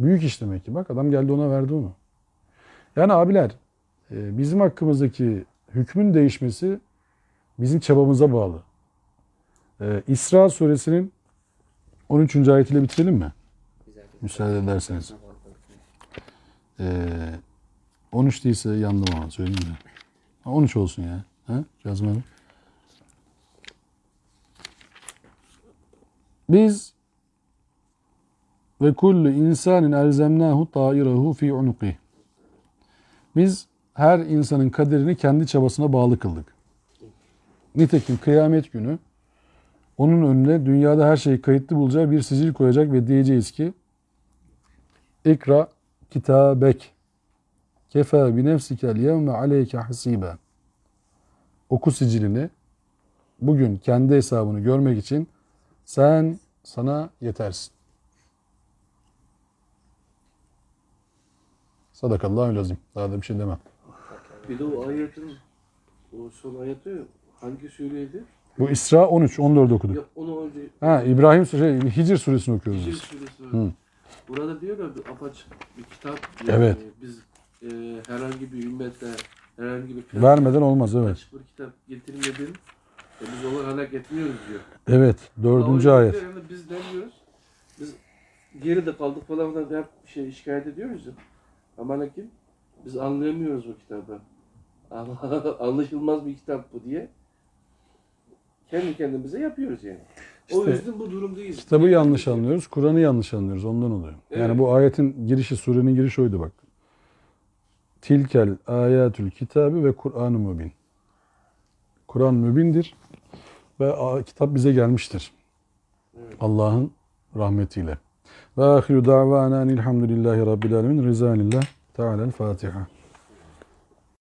büyük iş demek ki. Bak adam geldi ona verdi onu. Yani abiler bizim hakkımızdaki hükmün değişmesi bizim çabamıza bağlı. İsra suresinin 13. ayetiyle bitirelim mi? Müsaade ederseniz. 13 değilse yandım ama söyleyeyim mi? 13 olsun ya. Ha? Yazmadım. Biz ve kullu insanin elzemnahu ta'irahu fi unuqih. Biz her insanın kaderini kendi çabasına bağlı kıldık. Nitekim kıyamet günü onun önüne dünyada her şeyi kayıtlı bulacağı bir sicil koyacak ve diyeceğiz ki İkra kitabek kefa bi nefsikel yevme aleyke hasibe. Oku sicilini. Bugün kendi hesabını görmek için sana yetersin. Sadakallahü'l-azim. Daha da bir şey demem. Bir de o ayetin, o son ayeti hangi sureydi? Bu İsra 13, 14 okuduk. Ya onu önce İbrahim Hicr suresini okuyoruz Hicr biz. suresi var. Hı. Burada diyorlar bir apaçık bir kitap. Evet. Biz herhangi bir ümmete, herhangi bir Vermeden olmaz, evet. açık bir kitap getirmedin. Biz onları helak etmiyoruz diyor. Evet, 4. ayet. Yani biz ne diyoruz? Biz geride kaldık falan hep şikayet ediyoruz ya. Ama lakin biz anlayamıyoruz o kitabı. Anlaşılmaz bir kitap bu diye kendi kendimize yapıyoruz yani. O İşte yüzden bu durumdayız. kitabı yanlış anlıyoruz, Kur'an'ı yanlış anlıyoruz. Ondan oluyor. Yani Evet. bu ayetin girişi, surenin girişi oydu bak. Tilkel ayatül kitabı ve Kur'an-ı mübin. Kur'an mübindir ve kitap bize gelmiştir. Evet. Allah'ın rahmetiyle. Ve ahiru davana enilhamdülillahi rabbil alemin. Rizanillah. Teala'l Fatiha.